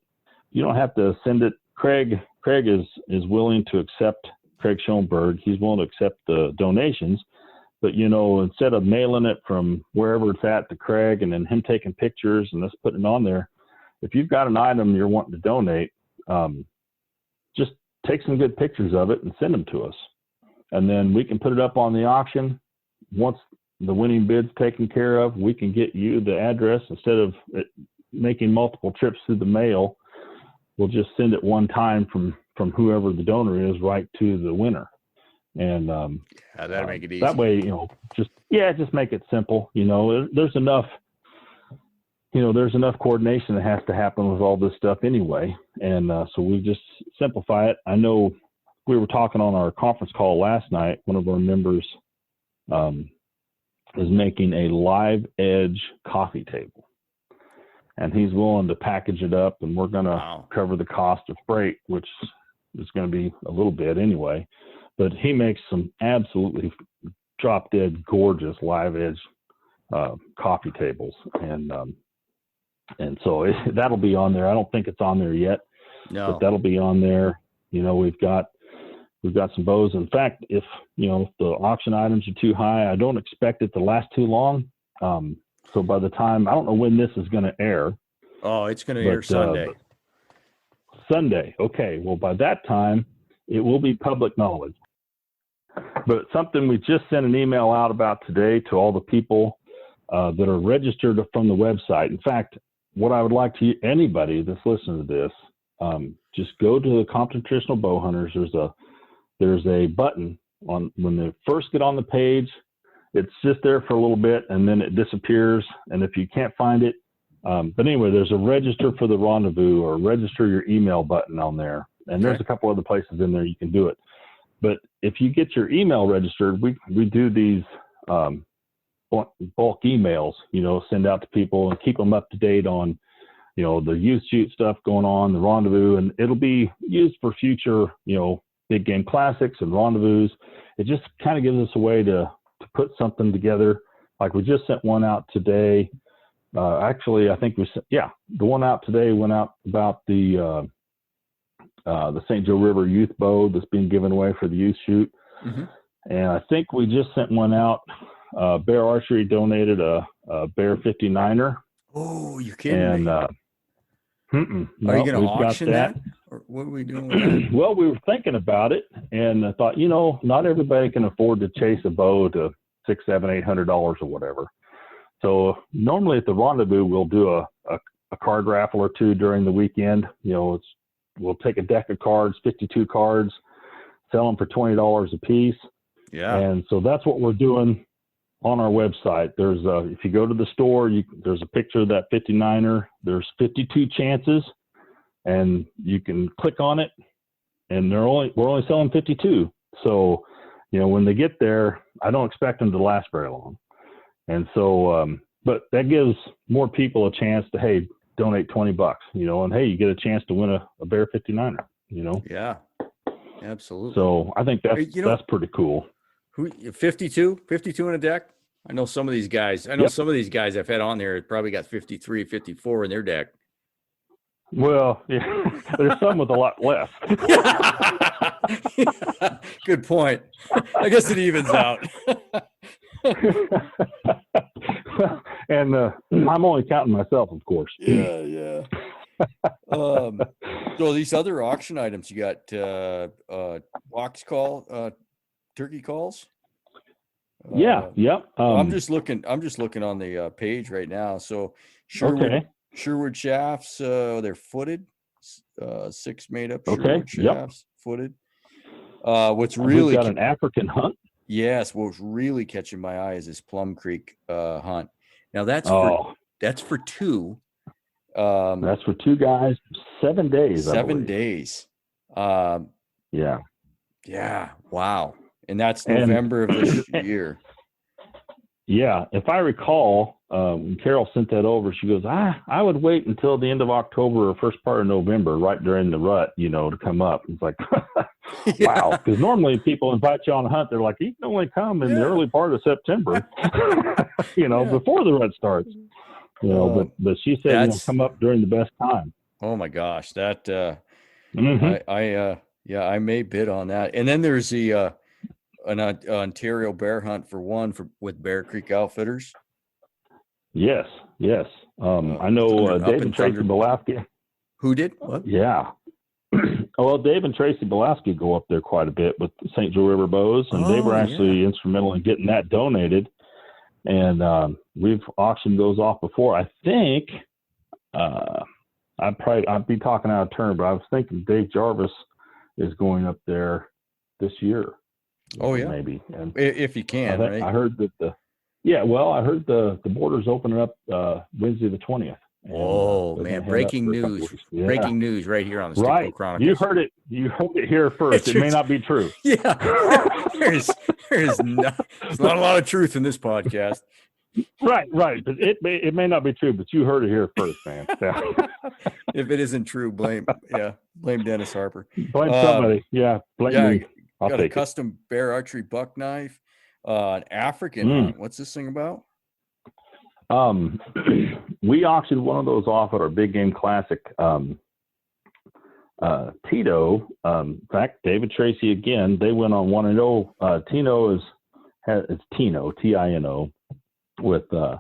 You don't have to send it. Craig is willing to accept, Craig Schoenberg, he's willing to accept the donations, but, instead of mailing it from wherever it's at to Craig and then him taking pictures and us putting it on there, if you've got an item you're wanting to donate, just take some good pictures of it and send them to us. And then we can put it up on the auction. Once the winning bid's taken care of, we can get you the address. Instead of making multiple trips through the mail, we'll just send it one time from whoever the donor is right to the winner. And that'll make it easy. That way, just make it simple. There's enough coordination that has to happen with all this stuff anyway. And so we just simplify it. I know we were talking on our conference call last night. One of our members is making a live edge coffee table, and he's willing to package it up, and we're going to cover the cost of freight, which is going to be a little bit anyway. But he makes some absolutely drop dead gorgeous live edge coffee tables. And so that'll be on there. I don't think it's on there yet, but that'll be on there. We've got some bows. In fact, if the auction items are too high, I don't expect it to last too long. So by the time, I don't know when this is going to air. Oh, it's going to air Sunday. Sunday. Okay. Well, by that time, it will be public knowledge. But something we just sent an email out about today to all the people that are registered from the website. In fact, what I would like to anybody that's listening to this, just go to the Compton Traditional Bowhunters. There's a button on when they first get on the page. It's just there for a little bit and then it disappears. And if you can't find it, but anyway, there's a register for the rendezvous or register your email button on there. And there's a couple other places in there you can do it. But if you get your email registered, we do these bulk emails, send out to people and keep them up to date on, the youth shoot stuff going on, the rendezvous, and it'll be used for future, big game classics and rendezvous. It just kind of gives us a way to put something together. Like we just sent one out today. Actually, I think the one out today went out about the St. Joe River youth bow that's being given away for the youth shoot. Mm-hmm. And I think we just sent one out. Bear Archery donated a Bear 59er. Oh, you're kidding me. And are you going to auction that? Or what are we doing with that? Well, we were thinking about it, and I thought, not everybody can afford to chase a bow to $600, $700, $800 or whatever. So normally at the rendezvous, we'll do a card raffle or two during the weekend. We'll take a deck of cards, 52 cards, sell them for $20 a piece. Yeah. And so that's what we're doing on our website. There's if you go to the store, there's a picture of that 59er. There's 52 chances, and you can click on it, and we're only selling 52. So, when they get there, I don't expect them to last very long. And so, but that gives more people a chance to, hey, donate $20, and hey, you get a chance to win a Bear 59er, Yeah, absolutely. So I think that's pretty cool. 52 in a deck. I know some of these guys. Some of these guys I've had on there probably got 53, 54 in their deck. Well, yeah, there's some with a lot less. Yeah, good point. I guess it evens out. And I'm only counting myself, of course. Yeah. So these other auction items, you got box call, turkey calls. Yep. I'm just looking on the page right now. So Sherwood shafts, they're footed, 6 made up Sherwood shafts, footed. What's really got an African hunt. Yes, what's really catching my eye is this Plum Creek hunt. Now that's for two. That's for two guys, 7 days. 7 days. Yeah. Wow. And that's November of this year. Yeah. If I recall, when Carol sent that over, she goes, I would wait until the end of October or first part of November, right during the rut, to come up. It's like, wow. Because normally people invite you on a hunt. They're like, you can only come in the early part of September, before the rut starts. But she said, come up during the best time. Oh my gosh. That, I may bid on that. And then there's the, an Ontario bear hunt with Bear Creek Outfitters. Yes. I know Dave and Tracy Belowski. Who did? What? Yeah. Well, Dave and Tracy Belowski go up there quite a bit with St. Joe River bows, and they were actually instrumental in getting that donated. And we've auctioned those off before. I think I'd be talking out of turn, but I was thinking Dave Jarvis is going up there this year. Oh yeah, maybe. And if you can, right? I heard that I heard the borders opening up Wednesday the 20th. Oh man, breaking news! Yeah. Breaking news right here on the Stickle Chronicles. You heard it here first. It may not be true. Yeah, there's not a lot of truth in this podcast. Right. But it may not be true, but you heard it here first, man. Yeah. If it isn't true, blame Dennis Harper. Blame somebody. Blame me. I'll got take a custom Bear Archery buck knife, an African hunt. What's this thing about? We auctioned one of those off at our Big Game Classic. Tito, in fact, David Tracy again, they went on 1-0. Tino it's Tino, Tino, with what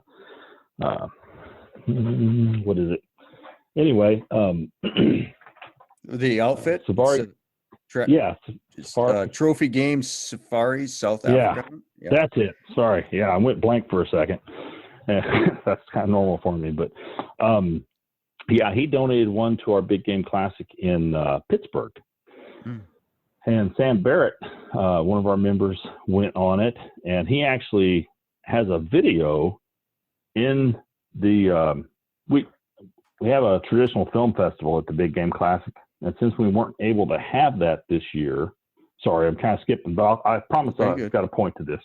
is it? Anyway, the outfit. Safari. Trophy Games Safaris, South Africa. Yeah, that's it. Sorry. Yeah, I went blank for a second. That's kind of normal for me, but he donated one to our Big Game Classic in Pittsburgh. And Sam Barrett, one of our members, went on it, and he actually has a video in the we have a traditional film festival at the Big Game Classic, And since we weren't able to have that this year, sorry, I'm kind of skipping, but I promise I've got a point to this.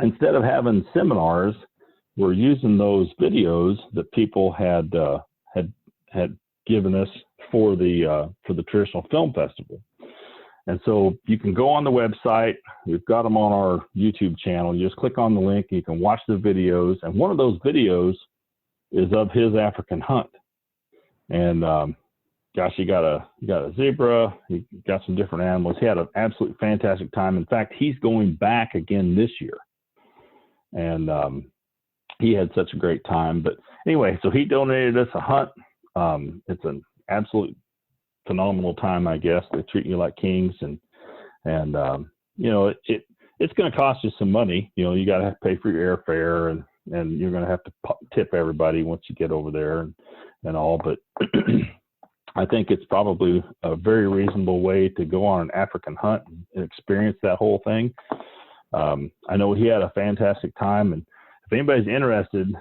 Instead of having seminars, we're using those videos that people had given us for the traditional film festival. And so you can go on the website. We've got them on our YouTube channel. You just click on the link. You can watch the videos. And one of those videos is of his African hunt. And gosh, he got a zebra. He got some different animals. He had an absolutely fantastic time. In fact, he's going back again this year. And he had such a great time. But anyway, so he donated us a hunt. It's an absolute phenomenal time, I guess. They treat you like kings, and you know, it's going to cost you some money. You know, you got to pay for your airfare, and you're going to have to tip everybody once you get over there and all. But I think it's probably a very reasonable way to go on an African hunt and experience that whole thing. I know he had a fantastic time, and if anybody's interested,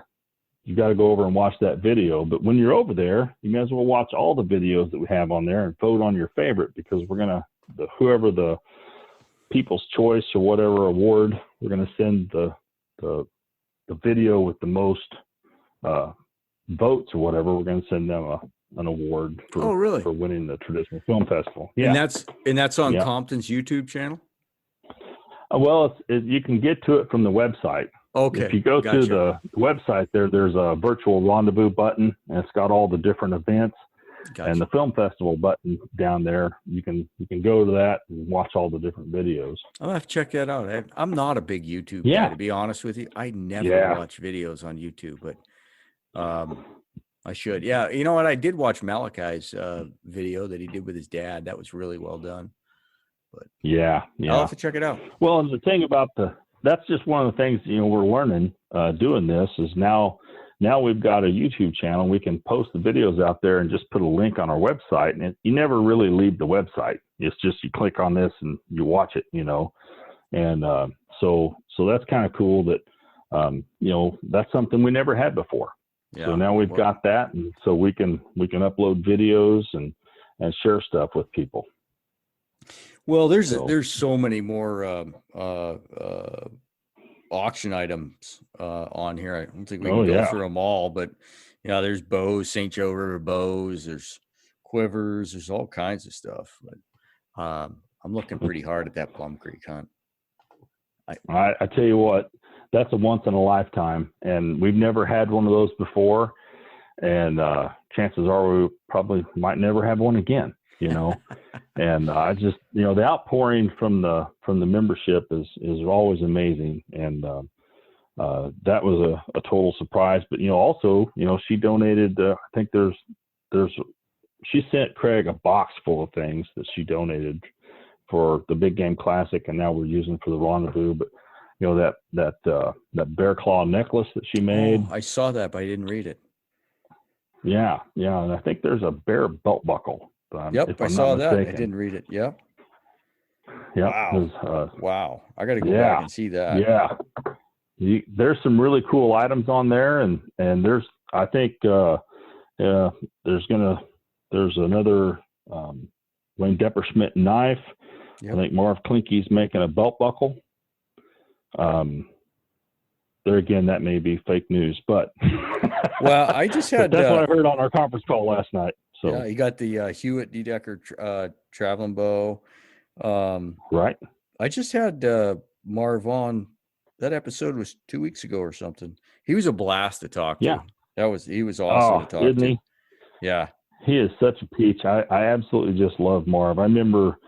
you got to go over and watch that video. But when you're over there, you may as well watch all the videos that we have on there and vote on your favorite, because we're going to, whoever the People's Choice or whatever award, we're going to send the video with the most votes or whatever. We're going to send them an award for winning the traditional film festival. Yeah. And that's on Compton's YouTube channel? Well, you can get to it from the website. Okay. If you go to the website there's a virtual rendezvous button, and it's got all the different events. Gotcha. And the film festival button down there. You can go to that and watch all the different videos. I'll have to check that out. I'm not a big YouTube guy, to be honest with you. I never watch videos on YouTube, but I should. Yeah, you know what? I did watch Malachi's video that he did with his dad. That was really well done. But yeah, I'll have to check it out. Well, and the thing about that's just one of the things, you know, we're learning doing this is now we've got a YouTube channel. We can post the videos out there and just put a link on our website, and you never really leave the website. It's just you click on this and you watch it, you know. And so that's kind of cool that you know, that's something we never had before. Yeah. So now we've got that, and so we can upload videos and share stuff with people. Well, there's so many more auction items on here. I don't think we can go through them all, but you know, there's bows, St. Joe River bows, there's quivers, there's all kinds of stuff. But I'm looking pretty hard at that Plum Creek hunt. I tell you what, that's a once in a lifetime, and we've never had one of those before, and chances are we probably might never have one again. You know, and I just, you know, the outpouring from the membership is always amazing. And that was a total surprise, but, you know, also, you know, she donated, I think she sent Craig a box full of things that she donated for the Big Game Classic. And now we're using for the rendezvous, but you know, that bear claw necklace that she made. Oh, I saw that, but I didn't read it. Yeah. And I think there's a bear belt buckle. Yep, I saw that. I didn't read it. Yep. Wow. Wow. I got to go back and see that. Yeah. There's some really cool items on there, and there's, I think, there's another Wayne Depperschmidt knife. Yep. I think Marv Klinke's making a belt buckle. There again, that may be fake news, but well, I just had that's what I heard on our conference call last night. So yeah, you got the Hewitt D-Decker traveling bow. Right. I just had Marv on. That episode was 2 weeks ago or something. He was a blast to talk to. Yeah. He was awesome to talk to. He? Yeah. He is such a peach. I absolutely just love Marv. I remember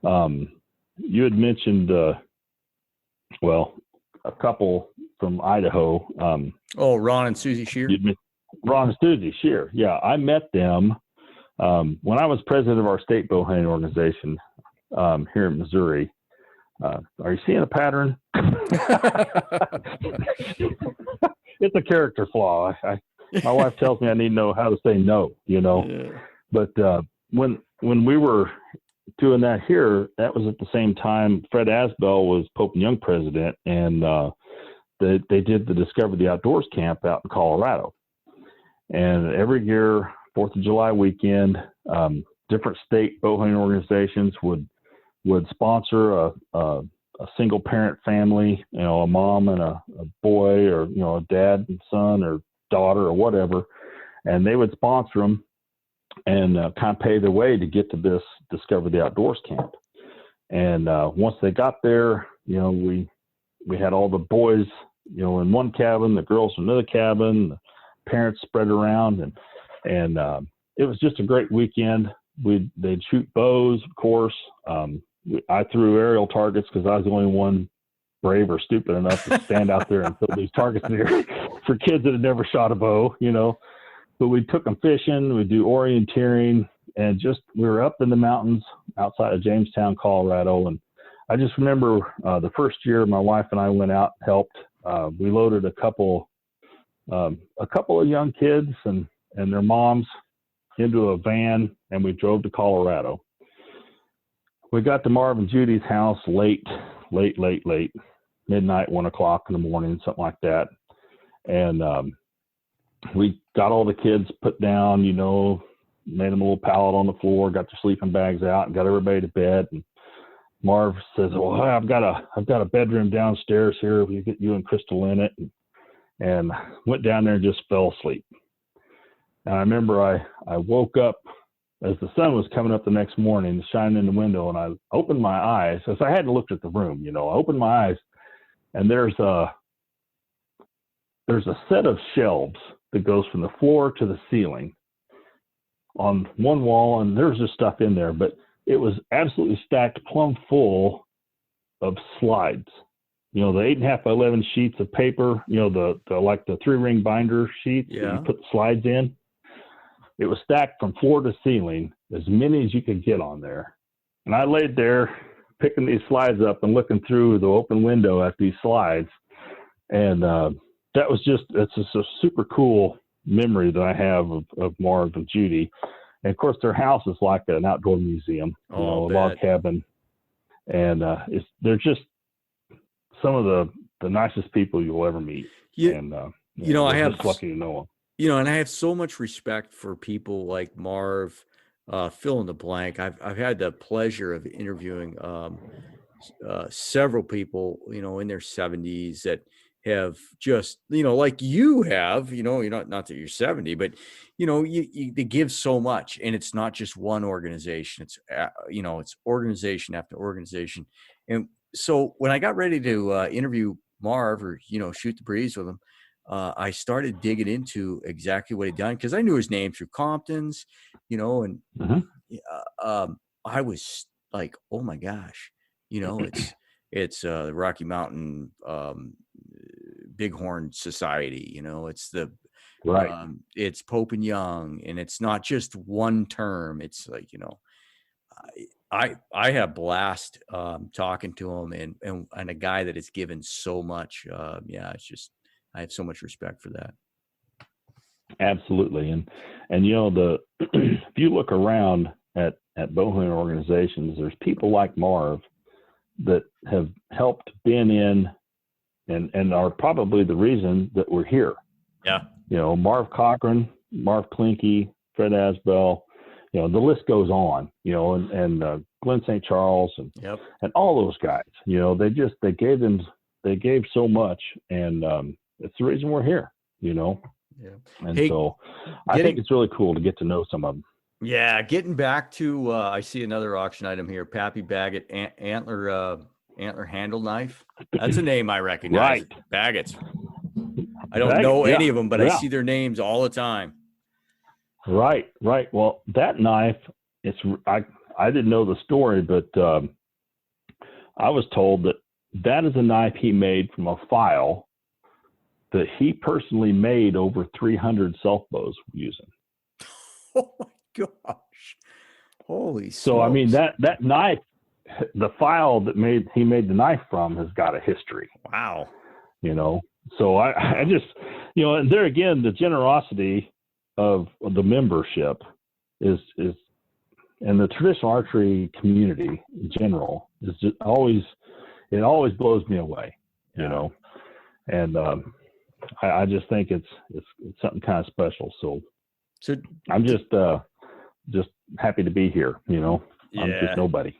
you had mentioned a couple from Idaho. Ron and Susie Shear. Ron and Susie Shear. Yeah, I met them when I was president of our state bow hunting organization here in Missouri. Are you seeing a pattern? It's a character flaw. My wife tells me I need to know how to say no, you know. Yeah. But when we were doing that here, that was at the same time Fred Asbell was Pope and Young president, and they did the Discover the Outdoors camp out in Colorado. And every year 4th of July weekend, different state bow hunting organizations would sponsor a single parent family, a mom and a boy, or, a dad and son or daughter or whatever. And they would sponsor them and kind of pay their way to get to this Discover the Outdoors camp. And once they got there, we had all the boys, in one cabin, the girls in another cabin, the parents spread around, and it was just a great weekend. They'd shoot bows, of course. I threw aerial targets because I was the only one brave or stupid enough to stand out there and put these targets in there for kids that had never shot a bow, But we took them fishing, we do orienteering, and we were up in the mountains outside of Jamestown, Colorado. And I just remember the first year my wife and I went out and helped. We loaded a couple of young kids and their moms into a van, and we drove to Colorado. We got to Marv and Judy's house late, midnight, 1 o'clock in the morning, something like that. And we got all the kids put down, made them a little pallet on the floor, got their sleeping bags out, and got everybody to bed. And Marv says, "Well, I've got a bedroom downstairs here. We get you and Crystal in it." And went down there and just fell asleep. And I remember I woke up as the sun was coming up the next morning, shining in the window, and I opened my eyes. As I hadn't looked at the room, I opened my eyes, and there's a set of shelves that goes from the floor to the ceiling on one wall, and there's just stuff in there, but it was absolutely stacked plumb full of slides. The 8.5 by 11 sheets of paper, the 3-ring binder sheets that you put the slides in. It was stacked from floor to ceiling, as many as you could get on there. And I laid there picking these slides up and looking through the open window at these slides. And it's just a super cool memory that I have of Marv and Judy. And of course, their house is like an outdoor museum, a log cabin. And they're just some of the nicest people you'll ever meet. I have just lucky to know them. And I have so much respect for people like Marv, fill in the blank. I've had the pleasure of interviewing several people, in their 70s that have just, like you have, you're not that you're 70, but they give so much, and it's not just one organization. It's it's organization after organization. And so when I got ready to interview Marv or shoot the breeze with him, I started digging into exactly what he'd done, because I knew his name through Compton's, and I was like, oh my gosh, it's the Rocky Mountain Bighorn Society, it's the right. It's Pope and Young, and it's not just one term. It's like, I have blast talking to him, and a guy that has given so much. It's just, I have so much respect for that. Absolutely. And if you look around at bow hunting organizations, there's people like Marv that have helped been in and are probably the reason that we're here. Yeah. Marv Cochran, Marv Klinke, Fred Asbell, the list goes on, and Glenn St. Charles and all those guys, they gave so much, and it's the reason we're here, And so I think it's really cool to get to know some of them. Yeah. Getting back to, I see another auction item here, Pappy Baggett antler handle knife. That's a name I recognize. Right. Baggett's. I don't know any of them, but I Yeah. see their names all the time. Right. Well, that knife, I didn't know the story, but I was told that is a knife he made from a file that he personally made over 300 self bows using. Oh my gosh. Holy smokes. So, I mean, that knife, the file that he made the knife from has got a history. Wow. So I just, and there again, the generosity of the membership is, and the traditional archery community in general is just always blows me away, and I just think it's something kind of special. So So I'm just happy to be here. I'm just nobody.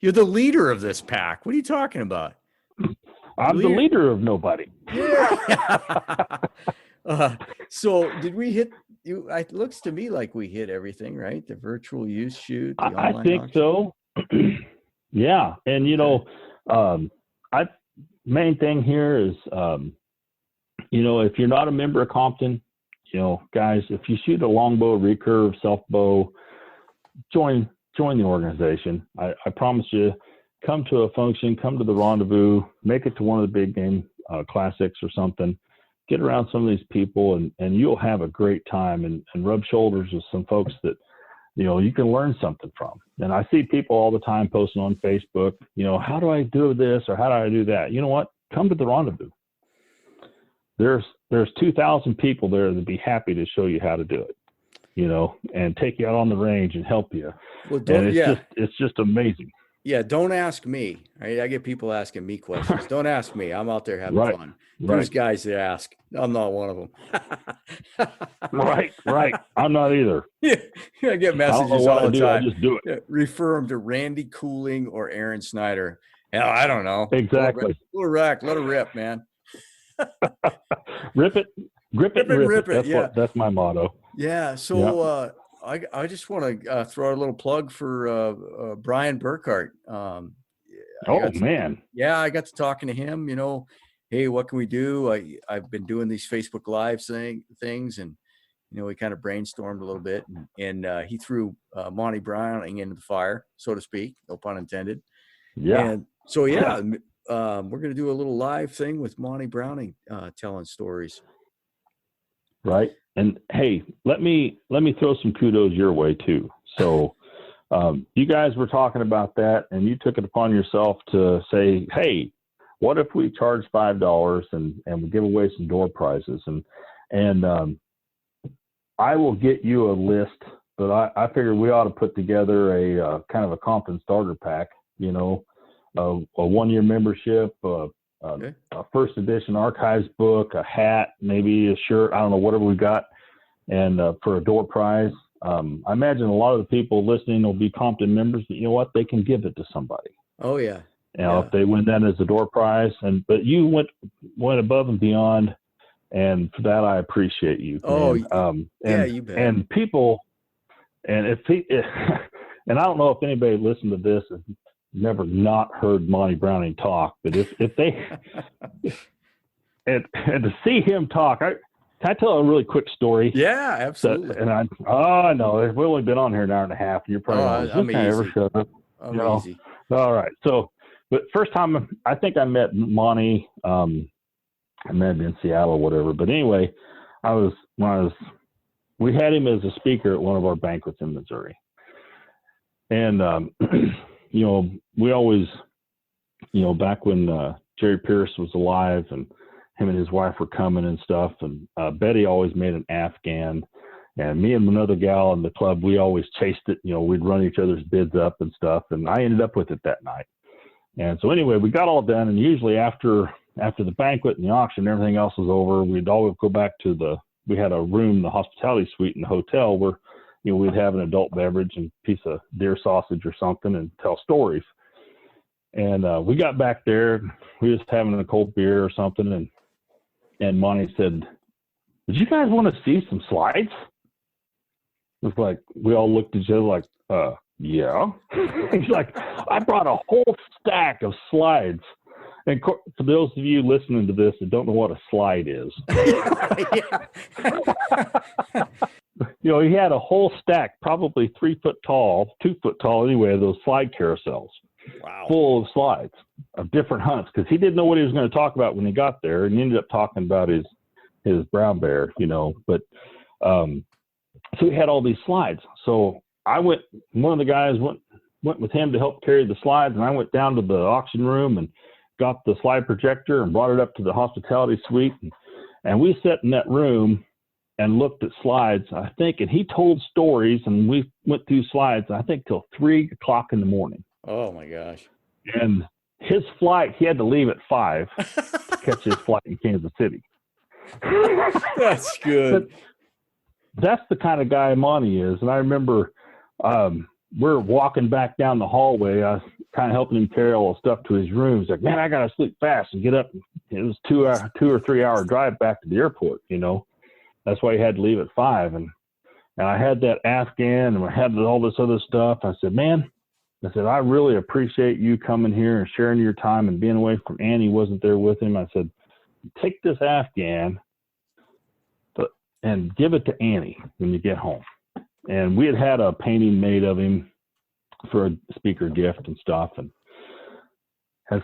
You're the leader of this pack. What are you talking about? I'm the leader of nobody. Yeah. So did we hit you? It looks to me like we hit everything, right? The virtual use shoot. The online I think auction. so. Yeah. And, main thing here is, if you're not a member of Compton, guys, if you shoot a longbow, recurve, self bow, join the organization. I promise you, come to a function, come to the rendezvous, make it to one of the big game classics or something, get around some of these people, and you'll have a great time and rub shoulders with some folks that, you can learn something from. And I see people all the time posting on Facebook, how do I do this or how do I do that? You know what? Come to the rendezvous. There's 2,000 people there that'd be happy to show you how to do it, and take you out on the range and help you. Well, it's just amazing. Yeah, don't ask me. Right? I get people asking me questions. Don't ask me. I'm out there having fun. There's guys that ask. I'm not one of them. Right. I'm not either. Yeah, I get messages all the time. I just do it. Yeah, refer them to Randy Cooling or Aaron Snyder. Hell, I don't know. Exactly. Let her rip, man. Rip it, grip it, and rip it. That's my motto. Yeah. So I just want to throw out a little plug for Brian Burkhart. Man. Yeah, I got to talking to him. Hey, what can we do? I've been doing these Facebook Live things, and we kind of brainstormed a little bit, and he threw Monty Browning into the fire, so to speak, no pun intended. Yeah. And so we're going to do a little live thing with Monty Browning telling stories. Right. And hey, let me throw some kudos your way too. So you guys were talking about that, and you took it upon yourself to say, hey, what if we charge $5 and we give away some door prizes? And I will get you a list, but I figured we ought to put together a kind of a Compton starter pack, a 1-year membership, a first edition archives book, a hat, maybe a shirt, I don't know, whatever we got, and for a door prize. I imagine a lot of the people listening will be Compton members, but you know what? They can give it to somebody. Oh, yeah. If they win that as a door prize, but you went above and beyond, and for that I appreciate you. Oh, you bet. And people, and and I don't know if anybody listened to this has never not heard Monty Browning talk, but if they and to see him talk, can I tell a really quick story? Yeah, absolutely. I know we've only been on here an hour and a half, and you're probably easy. Shut up. I'm easy. All right, so. But first time I think I met Monty, I met him in Seattle or whatever. But anyway, we had him as a speaker at one of our banquets in Missouri. And, we always, back when Jerry Pierce was alive and him and his wife were coming and stuff, and Betty always made an Afghan. And me and another gal in the club, we always chased it. We'd run each other's bids up and stuff. And I ended up with it that night. And so anyway, we got all done, and usually after the banquet and the auction and everything else was over, we'd always go back to we had a room, the hospitality suite in the hotel, where we'd have an adult beverage and piece of deer sausage or something and tell stories. And we got back there, we was having a cold beer or something, and Monty said, "Would you guys want to see some slides?" It was like we all looked at each other like, yeah. He's like, I brought a whole stack of slides. And for those of you listening to this that don't know what a slide is, he had a whole stack, probably 3 foot tall, 2 foot tall anyway, of those slide carousels. Wow. Full of slides of different hunts, because he didn't know what he was going to talk about when he got there, and he ended up talking about his brown bear, But so he had all these slides. So one of the guys went with him to help carry the slides, and I went down to the auction room and got the slide projector and brought it up to the hospitality suite. And we sat in that room and looked at slides, I think, and he told stories, and we went through slides, I think, till 3 o'clock in the morning. Oh my gosh. And his flight, he had to leave at 5 to catch his flight in Kansas City. That's good. that's the kind of guy Monty is. And I remember we're walking back down the hallway. I was kind of helping him carry all the stuff to his room. He's like, man, I got to sleep fast and get up. It was 2 or 3 hour drive back to the airport, you know. That's why he had to leave at 5. And I had that Afghan and I had all this other stuff. I said, man, I really appreciate you coming here and sharing your time and being away from Annie. Wasn't there with him. I said, take this Afghan and give it to Annie when you get home. And we had a painting made of him for a speaker gift and stuff. And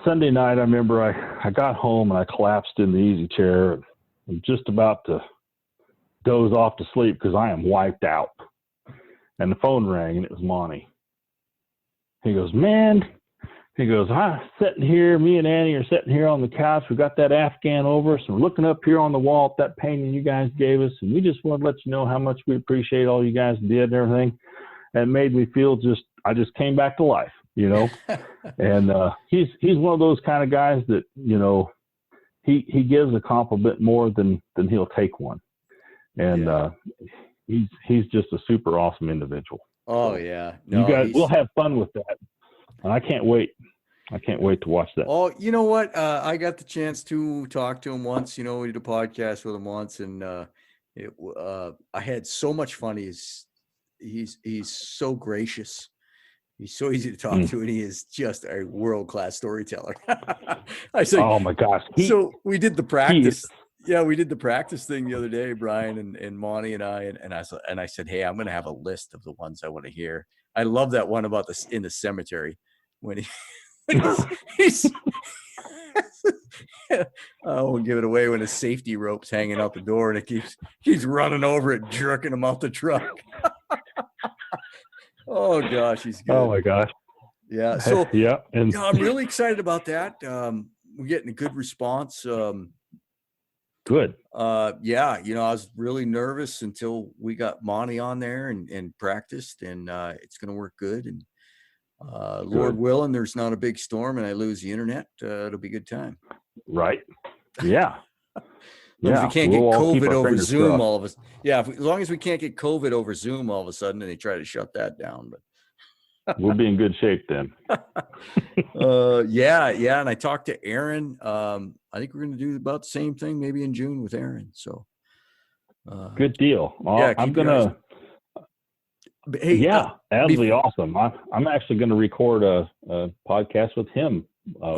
Sunday night, I remember I got home and I collapsed in the easy chair and I'm just about to doze off to sleep because I am wiped out. And the phone rang and it was Monty. He goes, man, I'm sitting here, me and Annie are sitting here on the couch. We got that Afghan over us and we're looking up here on the wall at that painting you guys gave us. And we just want to let you know how much we appreciate all you guys did and everything. And it made me feel I just came back to life, you know. And he's one of those kind of guys that, you know, he gives a compliment more than he'll take one. And he's just a super awesome individual. Oh yeah. No, you guys, we'll have fun with that. And I can't wait. To watch that. Oh, you know what? I got the chance to talk to him once. You know, we did a podcast with him once, and I had so much fun. He's so gracious. He's so easy to talk to, and he is just a world-class storyteller. I said, oh my gosh. So we did the practice. Yeah, we did the practice thing the other day, Brian and Monty and I, and I said, hey, I'm going to have a list of the ones I want to hear. I love that one about this in the cemetery when he's I won't give it away when his safety rope's hanging out the door and it keeps running over it, jerking him out the truck. Oh gosh, he's good. Oh my gosh. Yeah. So yeah, and I'm really excited about that. We're getting a good response. Good. Yeah, you know, I was really nervous until we got Monty on there and practiced, and it's going to work good. And Lord willing, there's not a big storm and I lose the internet. It'll be a good time. Right. Yeah. As long as we can't get all keep COVID our over fingers Zoom crossed. all of us. Yeah, as long as we can't get COVID over Zoom all of a sudden, and they try to shut that down. But we'll be in good shape then. Yeah. And I talked to Aaron. I think we're going to do about the same thing, maybe in June with Aaron. So good deal. Yeah, I'm gonna. Hey, yeah, that'll be awesome. I'm actually going to record a podcast with him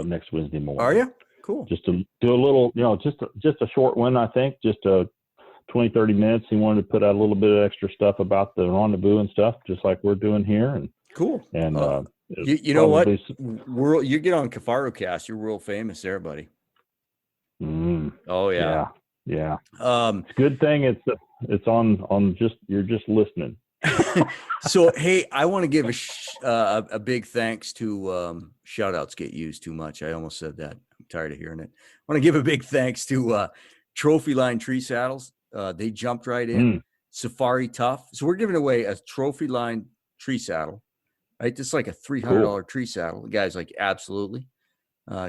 next Wednesday morning. Are you? Cool. Just to do a little, you know, just a short one, I think, just 20-30 minutes. He wanted to put out a little bit of extra stuff about the rendezvous and stuff, just like we're doing here. And cool. And you know what? You get on Kifaru Cast, you're world famous there, buddy. Oh yeah. Yeah. It's a good thing it's on you're just listening. So, hey, I want to give a big thanks to shout outs get used too much. I almost said that. I'm tired of hearing it. I want to give a big thanks to Trophy Line Tree Saddles. They jumped right in. Safari Tough. So we're giving away a Trophy Line tree saddle, right? This is like a $300 tree saddle. The guy's like, absolutely.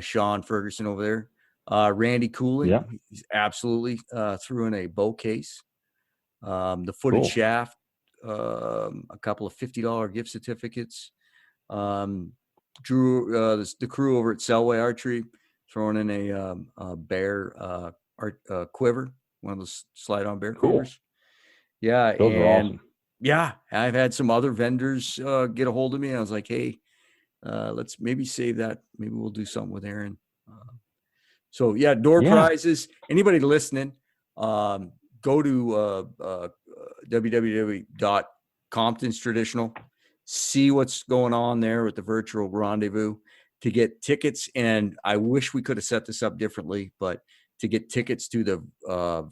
Sean Ferguson over there. Randy Cooling. He's absolutely threw in a bow case. The footed shaft. A couple of $50 gift certificates. Drew the crew over at Selway Archery throwing in a bear quiver, one of those slide-on bear quivers. Yeah, those are awesome. Yeah, I've had some other vendors get a hold of me. And I was like, hey, let's maybe save that. Maybe we'll do something with Aaron. So yeah, door prizes. Anybody listening? Go to www.Compton's Traditional. See what's going on there with the virtual rendezvous to get tickets. And I wish we could have set this up differently, but to get tickets to the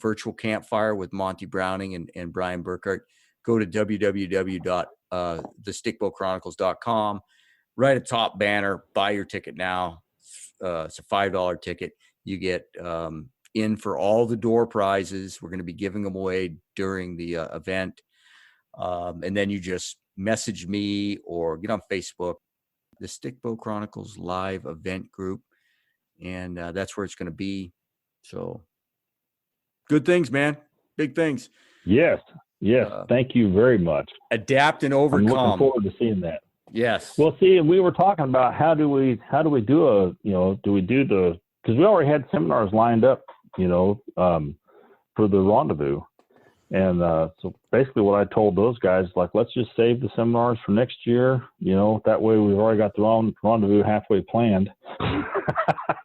virtual campfire with Monty Browning and Brian Burkhart, go to www.thestickbowchronicles.com. Right at top banner, buy your ticket now. It's a $5 ticket. You get in for all the door prizes. We're going to be giving them away during the event. And then you just message me or get on Facebook, the Stickbow Chronicles live event group. And that's where it's going to be. So good things, man. Big things. Yes. Yes, thank you very much. Adapt and I'm overcome. looking forward to seeing that. Yes. Well, see, we were talking about how do we do because we already had seminars lined up, for the rendezvous. And so basically what I told those guys, like, let's just save the seminars for next year. That way we've already got the rendezvous halfway planned.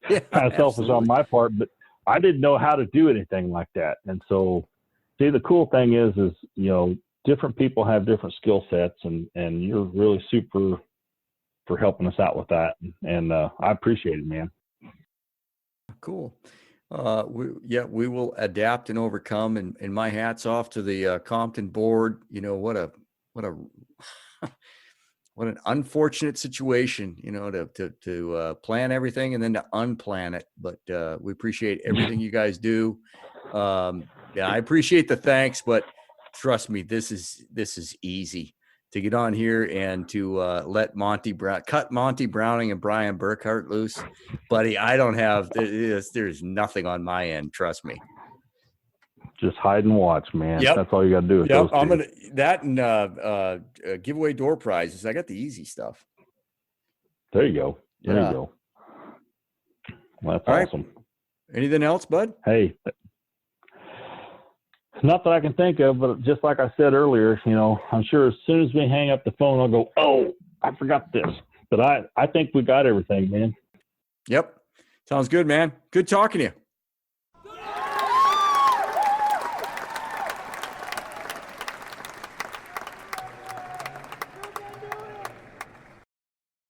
Yeah, kind of selfish on my part, but I didn't know how to do anything like that. And so, see, the cool thing is, different people have different skill sets, and you're really super for helping us out with that. And I appreciate it, man. Cool. We will adapt and overcome, and my hat's off to the Compton board. What an unfortunate situation, to plan everything and then to unplan it. But we appreciate everything you guys do. I appreciate the thanks, but trust me, this is easy to get on here and to let cut Monty Browning and Brian Burkhart loose. Buddy, I don't have, there's nothing on my end. Trust me. Just hide and watch, man. Yep. That's all you got to do. With those two. That and giveaway door prizes. I got the easy stuff. There you go. There Yeah. you go. Well, that's All right. awesome. Anything else, bud? Hey, not that I can think of, but just like I said earlier, I'm sure as soon as we hang up the phone, I'll go, oh, I forgot this. But I think we got everything, man. Yep. Sounds good, man. Good talking to you.